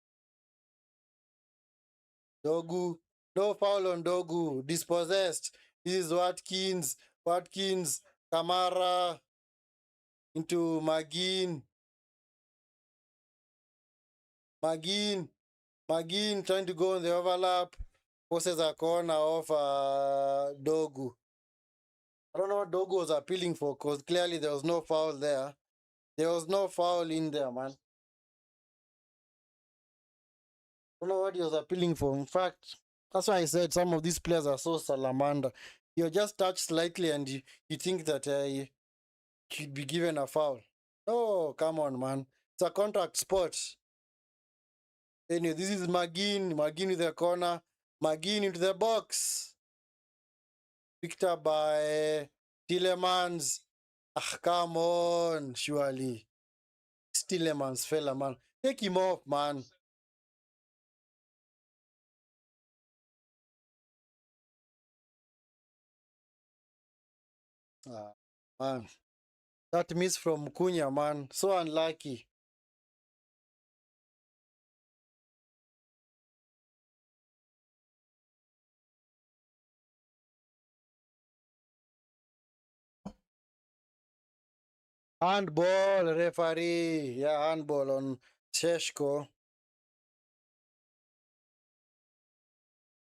Dogu. No foul on Dogu. Dispossessed. This is Watkins. Watkins. Kamara. Into McGinn. McGinn trying to go on the overlap. Forces a corner off Dogu. I don't know what Dogu was appealing for because clearly there was no foul there. There was no foul in there, man. I don't know what he was appealing for. In fact, that's why I said some of these players are so salamander. You're just touched slightly and you think that you should be given a foul. Oh, come on, man. It's a contact sport. Anyway, this is McGinn. McGinn with the corner. McGinn into the box. Picked up by Tillemans. Ah, come on, surely. Tillemans, fella, man. Take him off, man. Ah, man. That miss from Cunha, man. So unlucky. Handball, referee. Yeah, handball on Sheshko.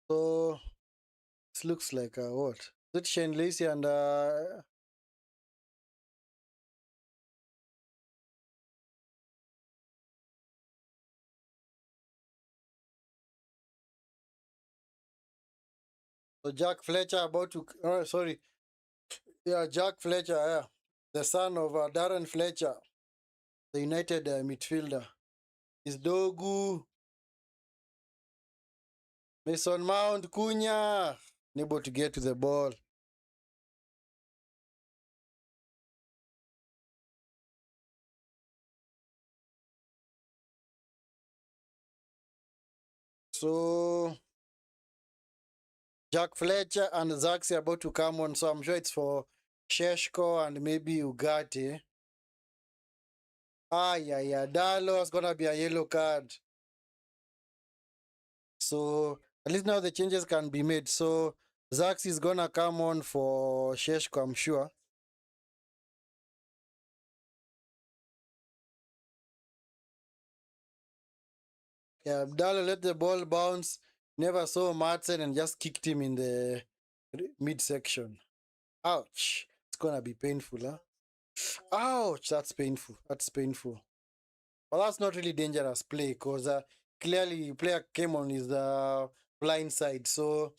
So, this looks like what? Is it Shane Lacey and so Jack Fletcher about to. Oh, sorry. Yeah, Jack Fletcher, yeah. The son of Darren Fletcher, the United midfielder. Is Dogu. Mason Mount, Cunha. Unable to get to the ball. So, Jack Fletcher and Zaxi are about to come on. So, I'm sure it's for Sheshko and maybe Ugarte. Yeah. Dallo's gonna be a yellow card. So at least now the changes can be made. So Zax is gonna come on for Sheshko, I'm sure. Yeah, Dallo let the ball bounce, never saw Martin and just kicked him in the midsection. Ouch. It's gonna be painful, huh? Ouch, that's painful. That's painful. Well, that's not really dangerous play because clearly player came on his blind side. So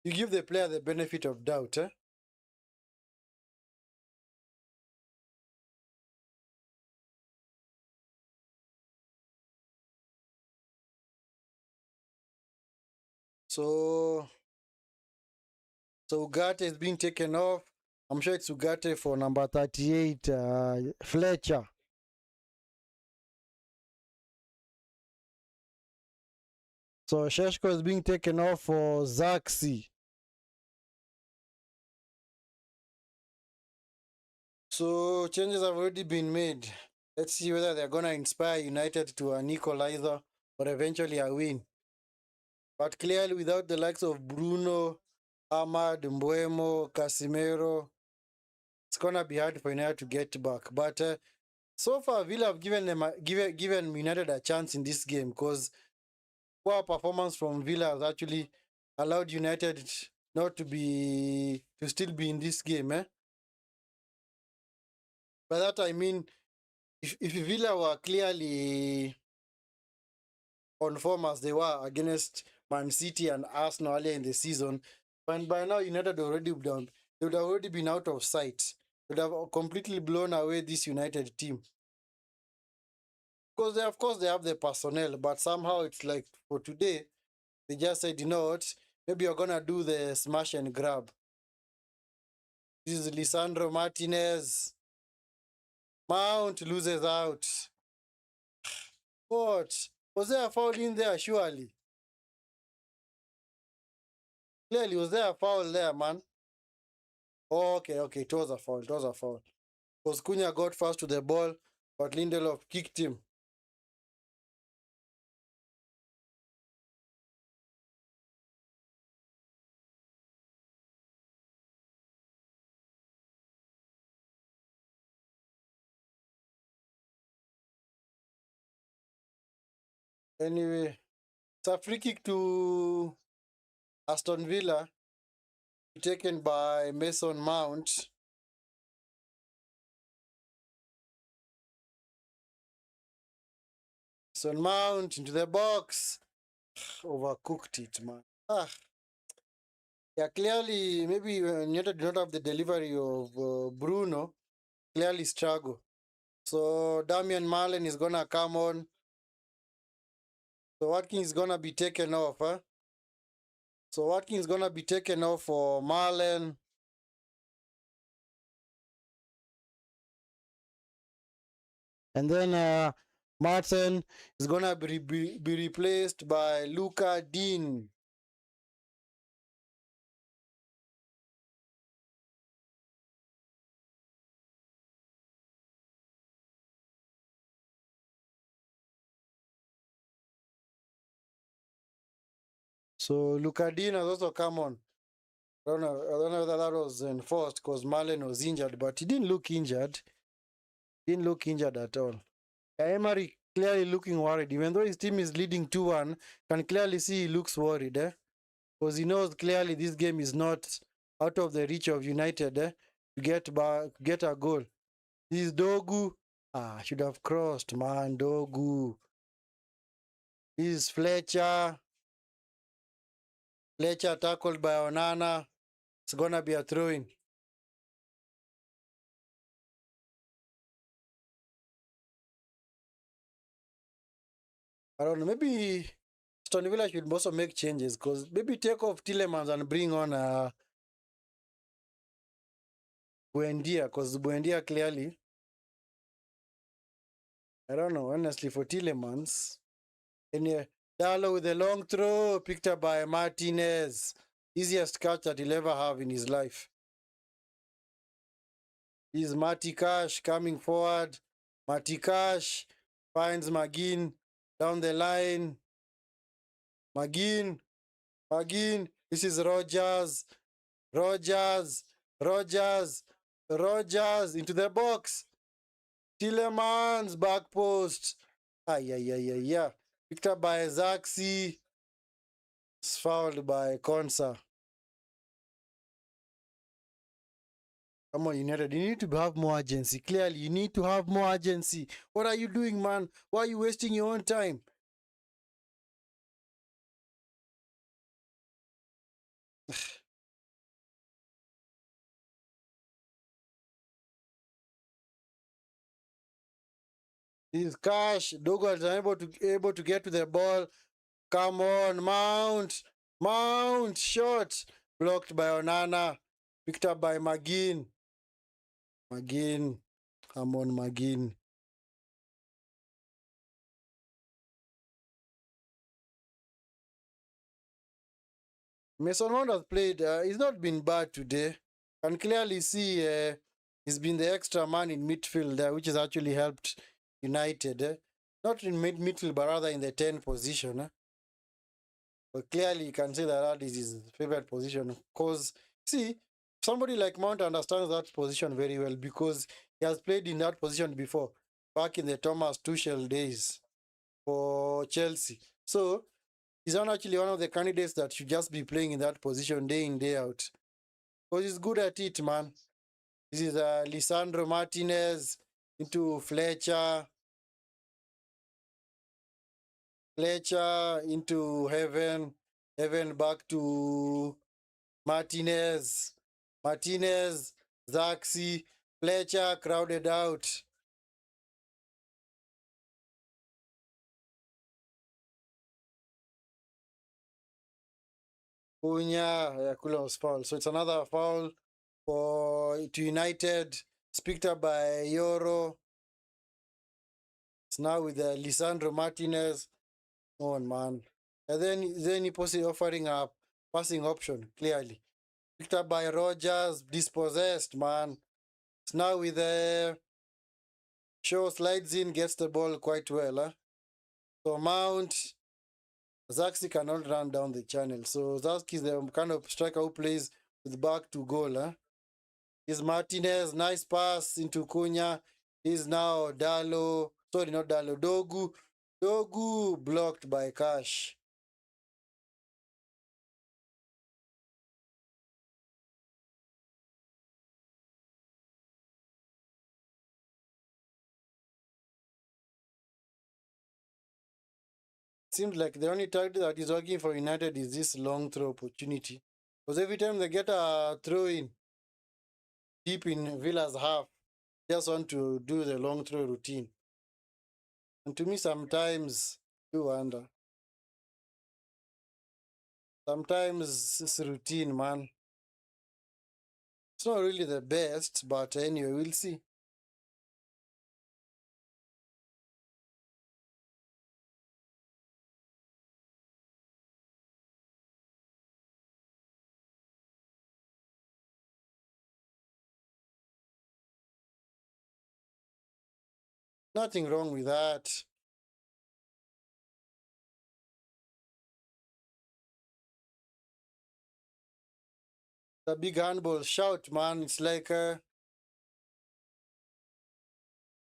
you give the player the benefit of doubt, eh? So Ugarte is being taken off. I'm sure it's Ugarte for number 38, Fletcher. So Sheshko is being taken off for Zaxi. So changes have already been made. Let's see whether they're going to inspire United to an equalizer or eventually a win. But clearly, without the likes of Bruno, Ahmad, Mbuemo, Casimiro, it's going to be hard for United to get back. But so far, Villa have given them given United a chance in this game because poor performance from Villa has actually allowed United not to still be in this game. By that I mean, if Villa were clearly on form as they were against Man City and Arsenal earlier in the season, and by now United already down, they would have already been out of sight. They would have completely blown away this United team. Because of course they have the personnel, but somehow it's like for today, they just said, you know what, maybe you're gonna do the smash and grab. This is Lisandro Martinez. Mount loses out. What? Was there a foul in there, surely? Clearly, was there a foul there, man? Oh, okay, it was a foul, it was a foul. Because Cunha got fast to the ball, but Lindelof kicked him. Anyway, it's a free kick to Aston Villa, taken by Mason Mount. Mason Mount into the box. Overcooked it, man. Yeah, clearly, maybe United did not have the delivery of Bruno. Clearly struggle. So Damian Marlin is gonna come on. So Watkins is gonna be taken off, huh? So Watkins is gonna be taken off for Marlin. And then Martin is gonna be replaced by Luca Dean. So Luca Dean has also come on. I don't know whether that was enforced because Marlon was injured, but he didn't look injured. Didn't look injured at all. Emery clearly looking worried, even though his team is leading 2-1. Can clearly see he looks worried, because he knows clearly this game is not out of the reach of United, to get a goal. This is Dogu. Should have crossed, man. Dogu. This is Fletcher. Fletcher tackled by Onana. It's gonna be a throw-in. I don't know. Maybe Aston Villa should also make changes, because maybe take off Tillemans and bring on Buendia, because Buendia clearly, I don't know, honestly, for Tillemans. And Dalo with a long throw, picked up by Martinez. Easiest catch that he'll ever have in his life. Is Marty Cash coming forward. Marty Cash finds McGinn down the line. McGinn. This is Rogers. Rogers into the box. Tillemans back post. Yeah. Picked up by Zaxi. It's fouled by Konsa. Come on, United. You need to have more urgency. Clearly, you need to have more urgency. What are you doing, man? Why are you wasting your own time? This Cash. Douglas is able to get to the ball. Come on, Mount. Shot. Blocked by Onana. Picked up by McGinn. Come on, McGinn. Mason Mount has played. He's not been bad today. Can clearly see he's been the extra man in midfield, which has actually helped United. Not in midfield, but rather in the 10 position. But clearly, you can say that is his favorite position. Because, see, somebody like Mount understands that position very well, because he has played in that position before, back in the Thomas Tuchel days for Chelsea. So, he's not actually one of the candidates that should just be playing in that position day in, day out. Because he's good at it, man. This is Lisandro Martinez into Fletcher. Fletcher into Heaven. Heaven back to Martinez. Zaxi. Fletcher crowded out. Cunha, yeah, Cunha was foul. So it's another foul for to United. It's picked up by Euro. It's now with Lisandro Martinez. Oh man. And then he posted offering a passing option, clearly. Picked up by Rogers, dispossessed, man. It's now with Shaw slides in, gets the ball quite well. Huh? So Mount, Zaxi cannot run down the channel. So Zaxi is the kind of striker who plays with back to goal. Huh? Is Martinez, nice pass into Cunha. Is now Dalo, sorry, not Dalo, Dogu. Dogu blocked by Cash. Seems like the only target that is working for United is this long throw opportunity. Because every time they get a throw in deep in Villa's half, they just want to do the long throw routine. And to me, sometimes you wonder. Sometimes it's routine, man. It's not really the best, but anyway, we'll see. Nothing wrong with that. The big handball shout, man. It's like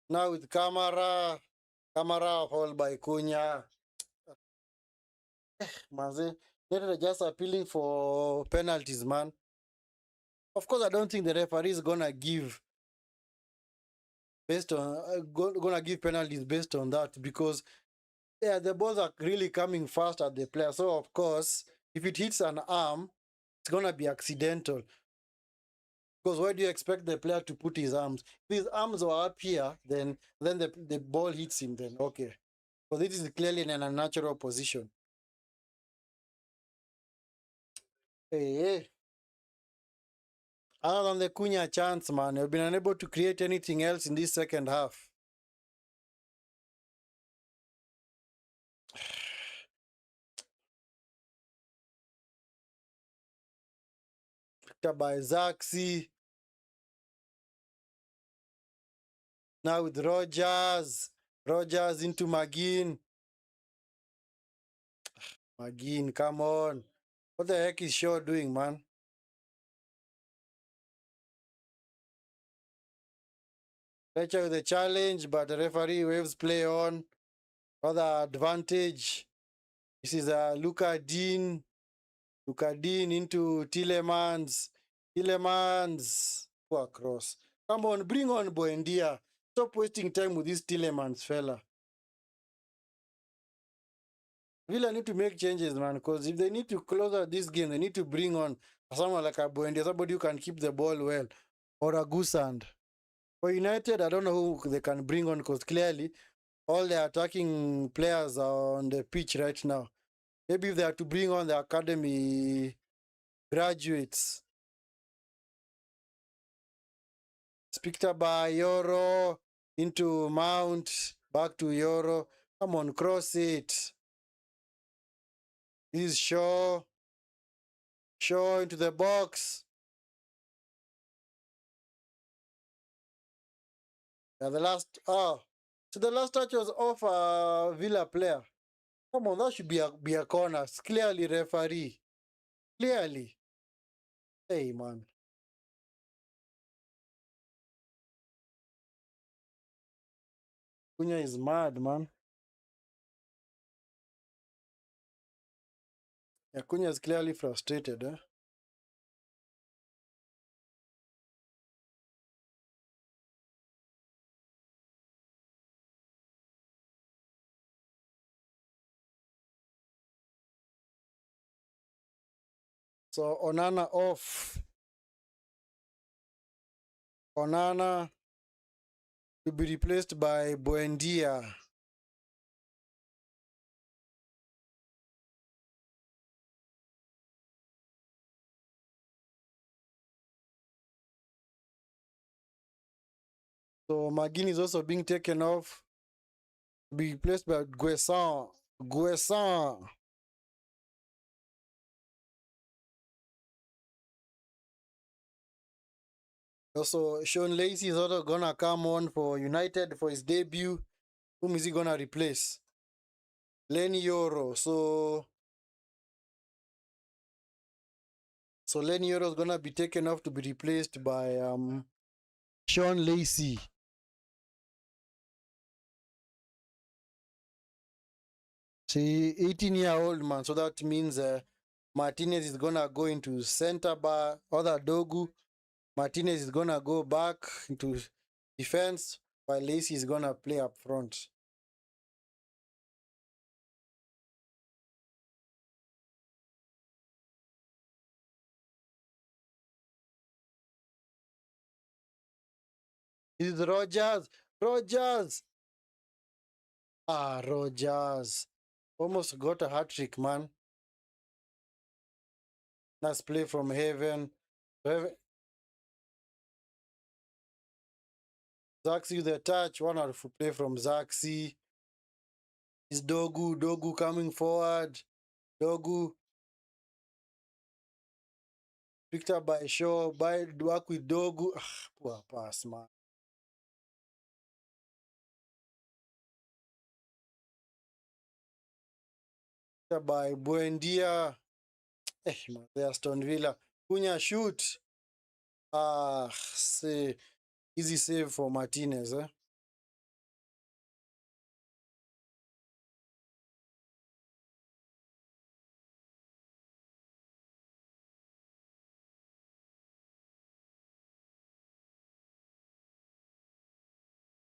now with Camara hold by Cunha. Maze, United are just appealing for penalties, man. Of course, I don't think the referee is gonna give based on gonna give penalties based on that because yeah, the balls are really coming fast at the player. So of course, if it hits an arm, it's gonna be accidental. Because why do you expect the player to put his arms? If his arms are up here, then the ball hits him. Then okay, because it is clearly in an unnatural position. Hey, hey. Other than the Cunha chance, man, you've been unable to create anything else in this second half. Picked up by Zaxi. Now with Rogers. Rogers into McGinn. McGinn, come on. What the heck is Shaw doing, man? Fletcher with the challenge, but the referee waves play on. Other advantage. This is Luca Dean. Luca Dean into Tillemans. Tillemans. Poor cross. Come on, bring on Buendia. Stop wasting time with this Tillemans fella. Villa need to make changes, man, because if they need to close out this game, they need to bring on someone like a Buendia, somebody who can keep the ball well, or a Gusand. For United, I don't know who they can bring on because clearly all the attacking players are on the pitch right now. Maybe if they are to bring on the academy graduates. It's picked up by Euro into Mount, back to Euro. Come on, cross it. This is Shaw. Shaw into the box. Yeah, the last so the last touch was off a Villa player. Come on, that should be a corner. It's clearly referee. Clearly. Hey man. Cunha is mad, man. Yeah, Cunha is clearly frustrated, eh? So Onana off. Onana to be replaced by Buendia. So McGinn is also being taken off, be replaced by Guesson. Guesson. Also, Sean Lacey is also gonna come on for United for his debut. Whom is he gonna replace? Lenny Yoro. So Lenny Yoro is gonna be taken off to be replaced by Sean Lacey. See, 18-year-old man. So that means Martinez is gonna go into center bar. Other Dogu. Martinez is gonna go back into defense, while Lacey is gonna play up front. This is Rogers. Rogers. Ah, Rogers. Almost got a hat trick, man. Nice play from Haven. Zaxi with the touch. Wonderful play from Zaxi. Is Dogu. Dogu coming forward. Dogu. Picked up by Shaw. By work with Dogu. Ah, poor pass, man. Picked up by Buendia. Man, the Aston Villa. Cunha shoot. Ah, say, easy save for Martinez.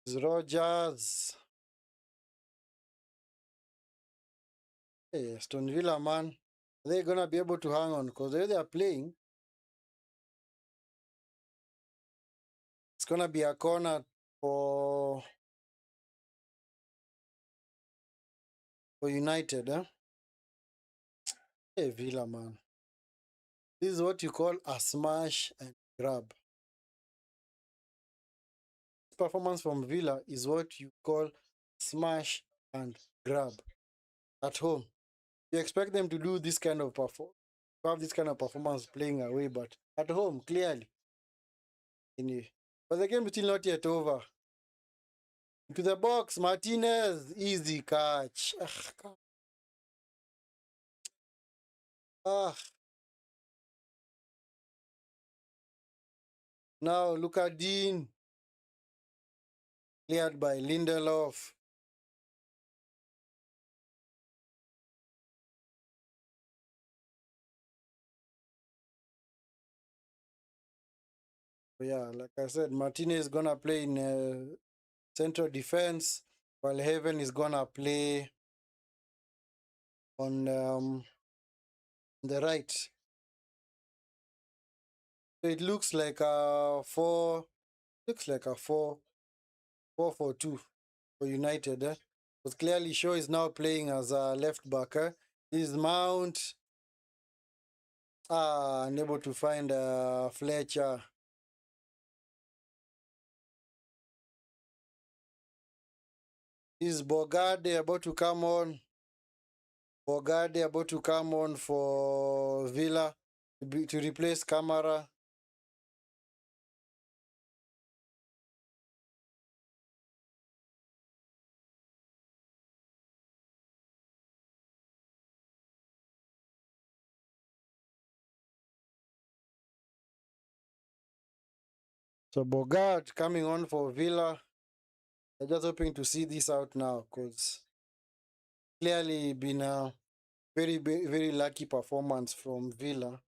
It's Rogers. Hey, Aston Villa, man. Are they going to be able to hang on? Because the way they are playing, it's going to be a corner for United. Hey, Villa, man. This is what you call a smash and grab. Performance from Villa is what you call smash and grab at home. You expect them to do this kind of have this kind of performance playing away, but at home, clearly. Anyway, but the game is still not yet over. Into the box, Martinez, easy catch. Ah, now look at Dean, cleared by Lindelof. Yeah, like I said, Martinez is gonna play in central defense, while Heaven is gonna play on the right. So it looks like a four. Looks like a 4-4-2 for United. But clearly, Shaw is now playing as a left back. This is Mount. Unable to find Fletcher. This is Bogarde about to come on. Bogarde about to come on for Villa to replace Camara. So Bogart coming on for Villa. I'm just hoping to see this out now because clearly been a very, very lucky performance from Villa.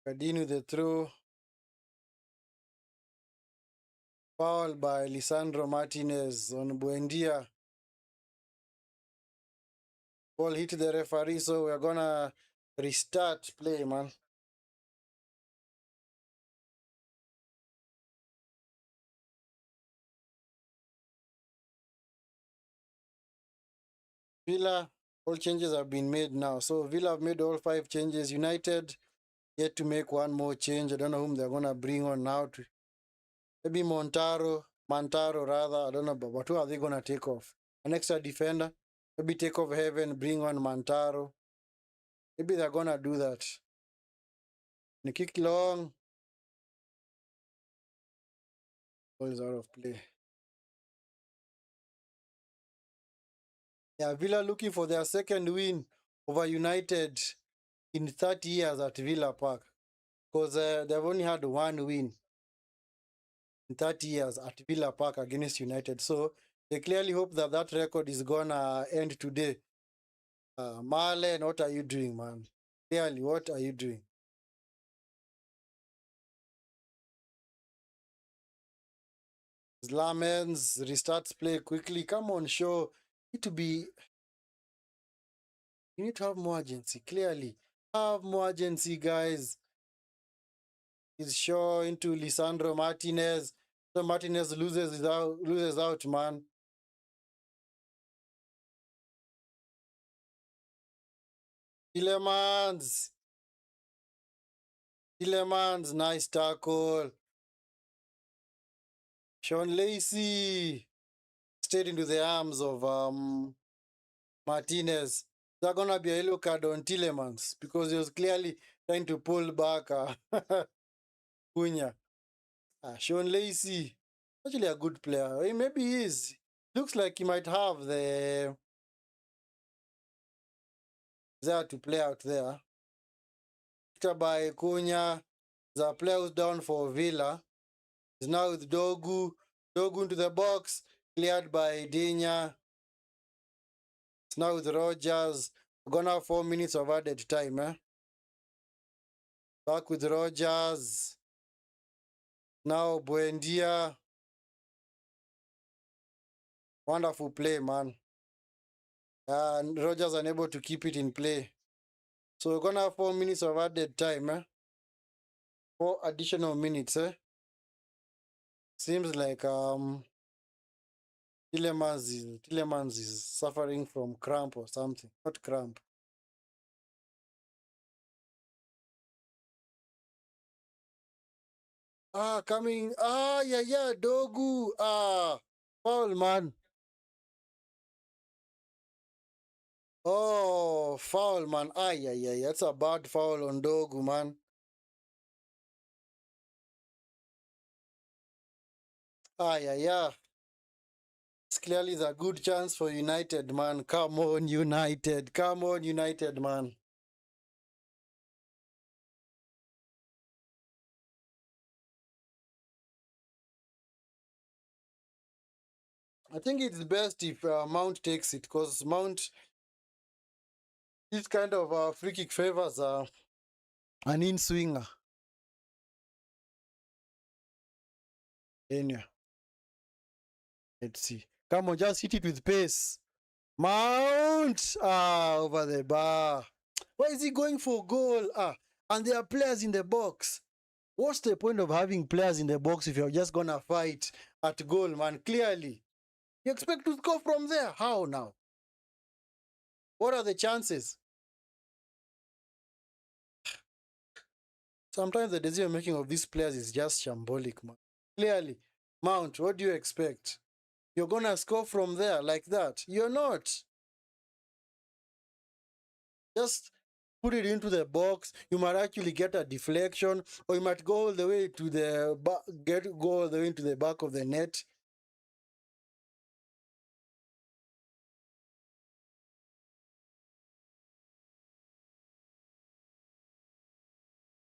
Continue the throw. Foul by Lisandro Martinez on Buendia. Ball hit the referee, so we're gonna restart play, man. Villa, all changes have been made now. So Villa have made all 5 changes. United yet to make one more change. I don't know whom they're gonna bring on now. Maybe Mantaro rather. I don't know, but who are they gonna take off? An extra defender. Maybe take off Heaven, bring on Mantaro. Maybe they're gonna do that. And kick long. Ball is out of play. Yeah, Villa looking for their second win over United in 30 years at Villa Park. Because they've only had one win in 30 years at Villa Park against United. So they clearly hope that that record is gonna end today. Marlon, what are you doing, man? Clearly, what are you doing? Lamens restarts play quickly. Come on, show. You need to have more urgency. Clearly, have more urgency, guys. He's sure into Lisandro Martinez. So Martinez loses out, man. Tillemans, nice tackle. Sean Lacey straight into the arms of Martinez. There's gonna be a yellow card on Tillemans because he was clearly trying to pull back Cunha. Sean Lacey, actually a good player. Maybe he is. Looks like he might have the desire to play out there. Picked by Cunha. The player who's down for Villa. Is now with Dogu. Dogu into the box. Cleared by Dinya. It's now with Rogers. We're gonna have 4 minutes of added time. Back with Rogers. Now Buendia. Wonderful play, man. And Rogers unable to keep it in play. So we're gonna have 4 minutes of added time. 4 additional minutes. Seems like Tillemans is suffering from cramp or something. Not cramp. Coming. Yeah, Dogu. Foul, man. Oh, foul, man. Yeah. That's a bad foul on Dogu, man. Yeah. It's clearly a good chance for United, man. Come on, United. Come on, United, man. I think it's best if Mount takes it because Mount, this kind of free kick favors an in swinger. Anyway, let's see. Come on, just hit it with pace. Mount! Over the bar. Why is he going for goal? And there are players in the box. What's the point of having players in the box if you're just gonna fight at goal, man? Clearly. You expect to score from there? How now? What are the chances? Sometimes the decision making of these players is just shambolic, man. Clearly. Mount, what do you expect? You're gonna score from there like that? You're not. Just put it into the box. You might actually get a deflection, or you might go all the way to the go all the way into the back of the net.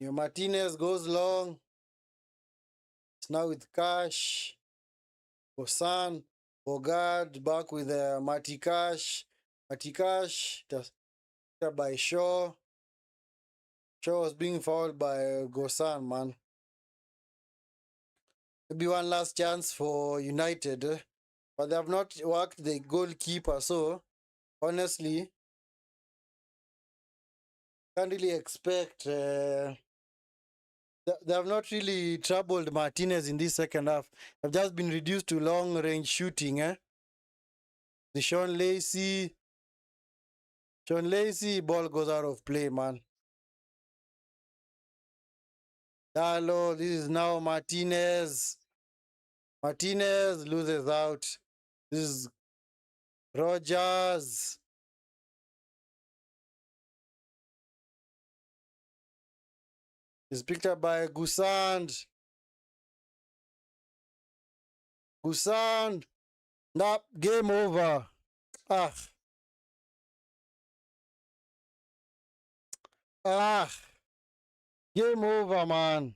Your Martinez goes long. It's now with Cash. Bosan. Bogard back with Mati Cash. Mati Cash by Shaw. Shaw was being fouled by Gosan, man. Maybe one last chance for United, but they have not worked the goalkeeper, so honestly, can't really expect. They have not really troubled Martinez in this second half. They've just been reduced to long range shooting. The Sean Lacey John Lacey, ball goes out of play, man. Hello, this is now Martinez. Martinez loses out. This is Rogers. It's picked up by Gusand. Gusand. Nope, game over. Ah. Ah. Game over, man.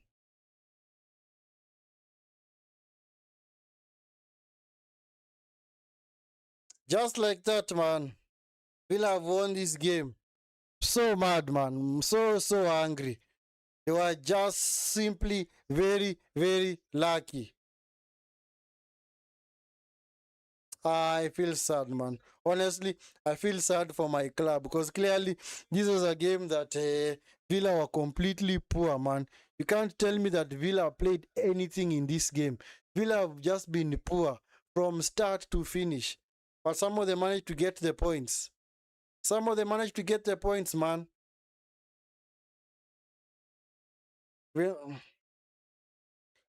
Just like that, man. Villa have won this game. So mad, man. So angry. They were just simply very, very lucky. I feel sad, man. Honestly, I feel sad for my club because clearly this was a game that Villa were completely poor, man. You can't tell me that Villa played anything in this game. Villa have just been poor from start to finish. But some of them managed to get the points. Some of them managed to get the points, man. Well,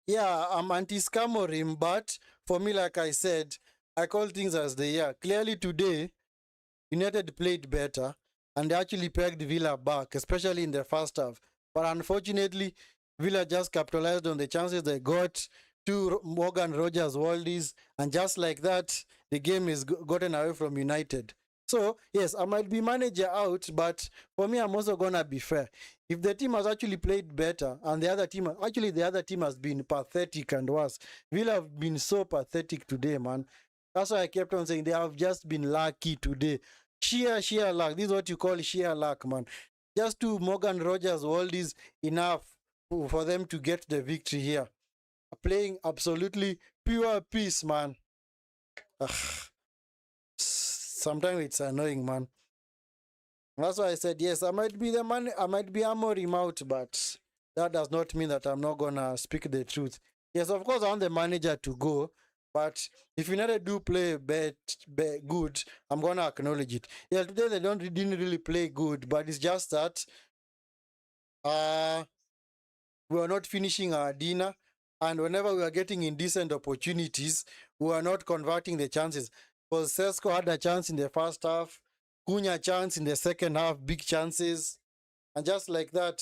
yeah, I'm anti-scammering, but for me, like I said, I call things as they are. Clearly today, United played better and they actually pegged Villa back, especially in the first half. But unfortunately, Villa just capitalized on the chances they got. Two Morgan Rogers worldies, and just like that, the game is gotten away from United. So, yes, I might be manager out, but for me, I'm also going to be fair. If the team has actually played better and the other team, actually, the other team has been pathetic and worse. Villa have been so pathetic today, man. That's why I kept on saying they have just been lucky today. Sheer luck. This is what you call sheer luck, man. Just two Morgan Rogers worldies enough for them to get the victory here. Playing absolutely pure peace, man. Ugh. Sometimes it's annoying, man. That's why I said yes. I might be the man. I might be Amorim out, but that does not mean that I'm not gonna speak the truth. Yes, of course I want the manager to go, but if United do play good, I'm gonna acknowledge it. Yeah, today they didn't really play good, but it's just that we are not finishing our dinner, and whenever we are getting indecent opportunities, we are not converting the chances. Because Sesko had a chance in the first half, Cunha chance in the second half, big chances, and just like that,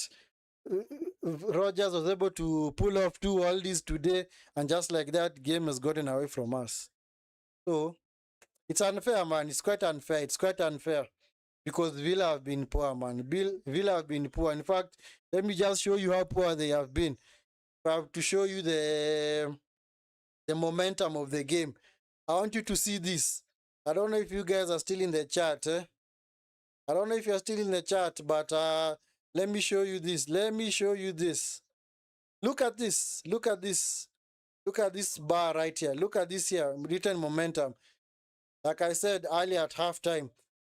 Rogers was able to pull off two worldies today, and just like that, game has gotten away from us. So it's unfair, man. It's quite unfair. It's quite unfair because Villa have been poor, man. Villa have been poor. In fact, let me just show you how poor they have been. I have to show you the momentum of the game. I want you to see this. I don't know if you guys are still in the chat. I don't know if you're still in the chat, but let me show you this. Let me show you this. Look at this. Look at this. Look at this bar right here. Look at this here. Written momentum. Like I said earlier at halftime,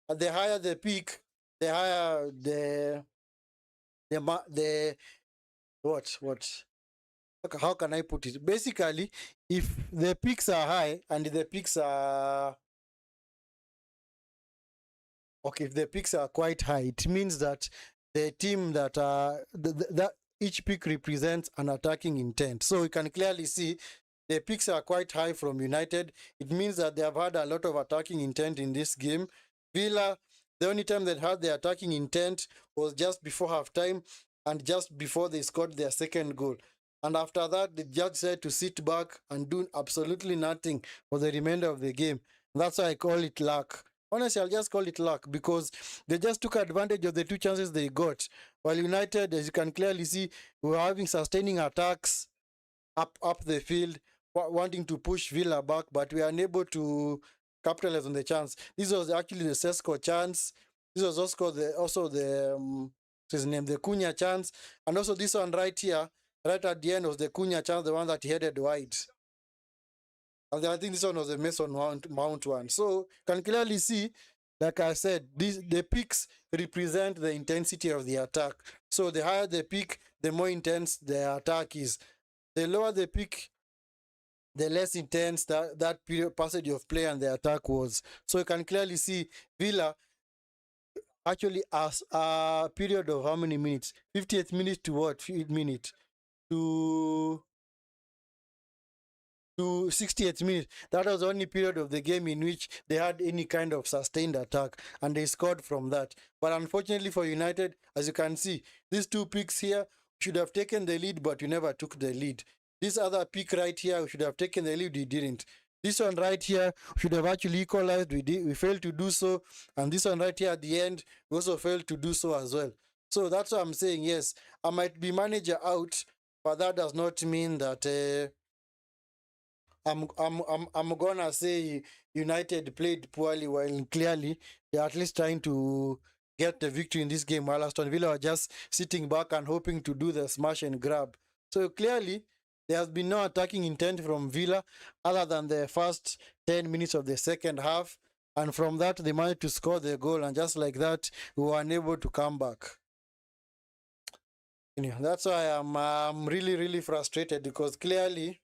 the higher the peak, the higher the what? How can I put it? Basically, if the peaks are high and the peaks are okay, if the peaks are quite high, it means that the team that that each peak represents an attacking intent. So you can clearly see the peaks are quite high from United. It means that they have had a lot of attacking intent in this game. Villa, the only time they had the attacking intent was just before halftime and just before they scored their second goal. And after that, they just said to sit back and do absolutely nothing for the remainder of the game. That's why I call it luck. Honestly, I'll just call it luck because they just took advantage of the two chances they got. While United, as you can clearly see, were having sustaining attacks up the field, wanting to push Villa back, but we are unable to capitalize on the chance. This was actually the Sesko chance. This was also the his name, the Cunha chance, and also this one right here, right at the end was the Cunha chance, the one that he headed wide. And I think this one was the Mason Mount one. So you can clearly see, like I said, the peaks represent the intensity of the attack. So the higher the peak, the more intense the attack is. The lower the peak, the less intense that period passage of play and the attack was. So you can clearly see Villa actually as a period of how many minutes? 50th minute to what? 8 minute to 60th minute. That was the only period of the game in which they had any kind of sustained attack, and they scored from that. But unfortunately for United, as you can see, these two picks here should have taken the lead, but you never took the lead. This other pick right here, we should have taken the lead, we didn't. This one right here should have actually equalized, we failed to do so. And this one right here at the end, we also failed to do so as well. So that's what I'm saying. Yes, I might be manager out, but that does not mean that I'm gonna say United played poorly, while clearly they're at least trying to get the victory in this game, while Aston Villa are just sitting back and hoping to do the smash and grab. So clearly there has been no attacking intent from Villa other than the first 10 minutes of the second half, and from that they managed to score the goal, and just like that we were unable to come back. That's why I'm really frustrated, because clearly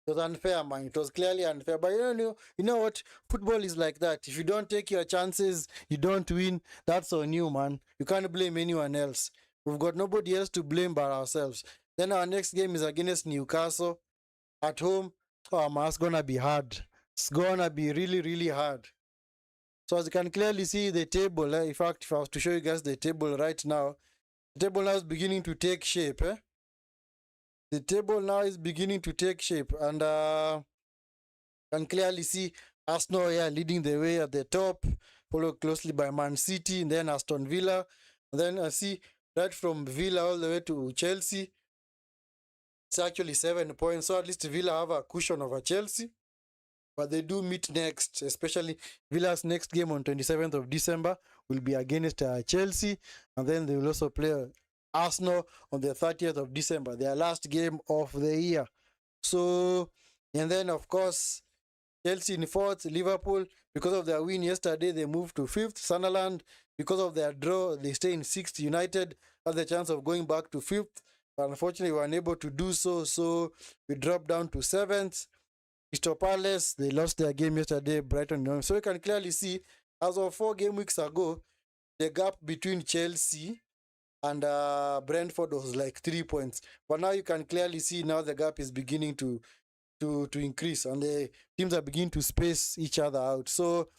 it was unfair, man. It was clearly unfair. But you know what? Football is like that. If you don't take your chances, you don't win. That's on you, man. You can't blame anyone else. We've got nobody else to blame but ourselves. Then our next game is against Newcastle at home. Oh, man, it's gonna be hard. It's gonna be really hard. So as you can clearly see the table, in fact, if I was to show you guys the table right now, the table now is beginning to take shape. The table now is beginning to take shape, and can clearly see Arsenal here leading the way at the top, followed closely by Man City, and then Aston Villa. And then I see right from Villa all the way to Chelsea. It's actually 7 points, so at least Villa have a cushion over Chelsea. But they do meet next, especially Villa's next game on 27th of December will be against Chelsea, and then they will also play Arsenal on the 30th of December, their last game of the year. So, and then of course, Chelsea in 4th, Liverpool, because of their win yesterday, they moved to 5th. Sunderland, because of their draw, they stay in 6th. United had the chance of going back to 5th, but unfortunately, we were unable to do so. So we dropped down to 7th. Crystal Palace, they lost their game yesterday, Brighton. So you can clearly see, as of 4 game weeks ago, the gap between Chelsea and Brentford was like 3 points. But now you can clearly see now the gap is beginning to increase, and the teams are beginning to space each other out. So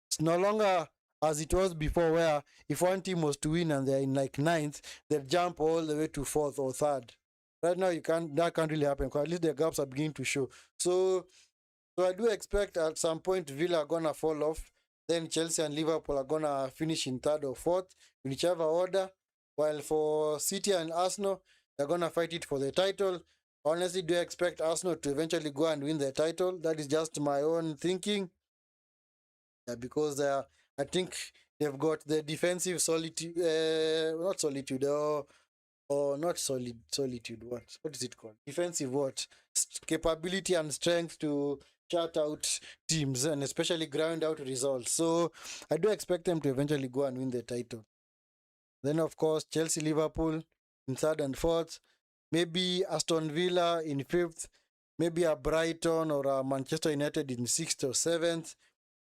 it's no longer as it was before, where if one team was to win and they're in like 9th, they'll jump all the way to 4th or 3rd. Right now, that can't really happen, because at least the gaps are beginning to show. So I do expect at some point Villa are gonna fall off. Then Chelsea and Liverpool are gonna finish in 3rd or 4th, whichever order. While for City and Arsenal, they're gonna fight it for the title. Honestly, do expect Arsenal to eventually go and win the title. That is just my own thinking. Yeah, because I think they've got the defensive solitude, not solitude, or not solitude. What is it called? Defensive what? Capability and strength to shut out teams, and especially grind out results. So I do expect them to eventually go and win the title. Then of course Chelsea, Liverpool in 3rd and 4th. Maybe Aston Villa in 5th, maybe a Brighton or a Manchester United in 6th or 7th,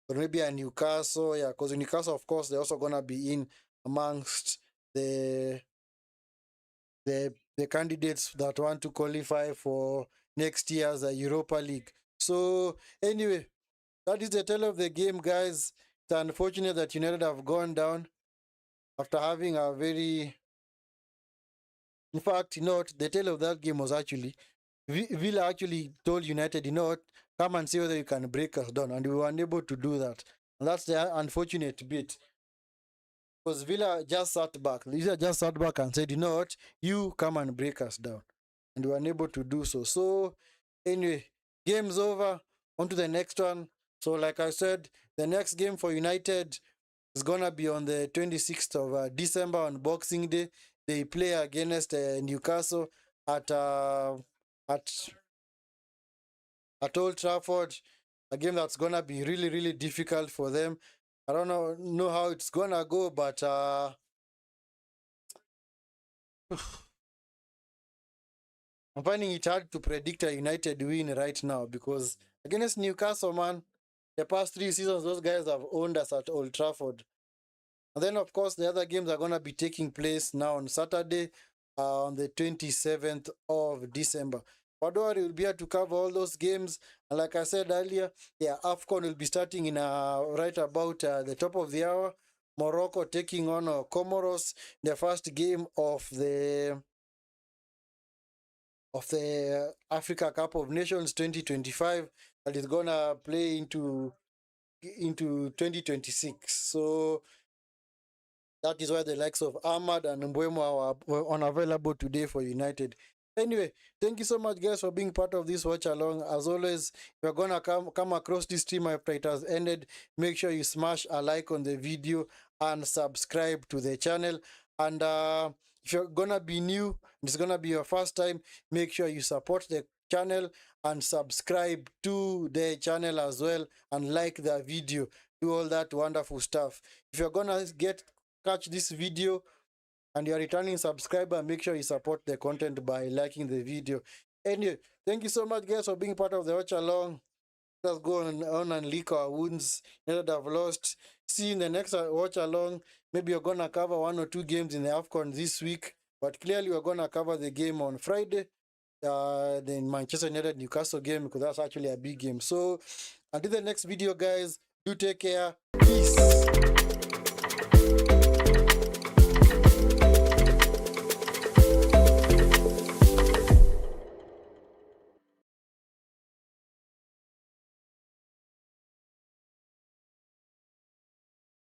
or maybe a Newcastle. Yeah, because Newcastle, of course, they're also gonna be in amongst the candidates that want to qualify for next year's Europa League. So anyway, that is the tale of the game, guys. It's unfortunate that United have gone down after having a very... In fact, the tale of that game was actually Villa actually told United, come and see whether you can break us down, and we were unable to do that. And that's the unfortunate bit, because Villa just sat back. Villa just sat back and said, you come and break us down, and we were unable to do so. So anyway, game's over. On to the next one. So like I said, the next game for United is gonna be on the 26th of December on Boxing Day. They play against Newcastle at Old Trafford, a game that's gonna be really difficult for them. I don't know how it's gonna go, but I'm finding it hard to predict a United win right now, because against Newcastle, man, the past 3 seasons those guys have owned us at Old Trafford. And then, of course, the other games are going to be taking place now on Saturday, on the 27th of December. But don't worry, we'll be here to cover all those games. And like I said earlier, yeah, AFCON will be starting in right about the top of the hour. Morocco taking on Comoros, the first game of the Africa Cup of Nations 2025 that is gonna play into 2026. So that is why the likes of Ahmad and Mbwemo were unavailable today for United. Anyway, thank you so much, guys, for being part of this watch along. As always, if you're gonna come across this stream after it has ended, make sure you smash a like on the video and subscribe to the channel. And if you're gonna be new, it's gonna be your first time, make sure you support the channel and subscribe to the channel as well, and like the video, do all that wonderful stuff. If you're gonna catch this video and you're a returning subscriber, make sure you support the content by liking the video. Anyway, thank you so much, guys, for being part of the watch along. Let's go on and lick our wounds that have lost. See you in the next watch along. Maybe you're gonna cover 1 or 2 games in the AFCON this week, but clearly we're gonna cover the game on Friday, the Manchester United Newcastle game, because that's actually a big game. So until the next video, guys, do take care. Peace.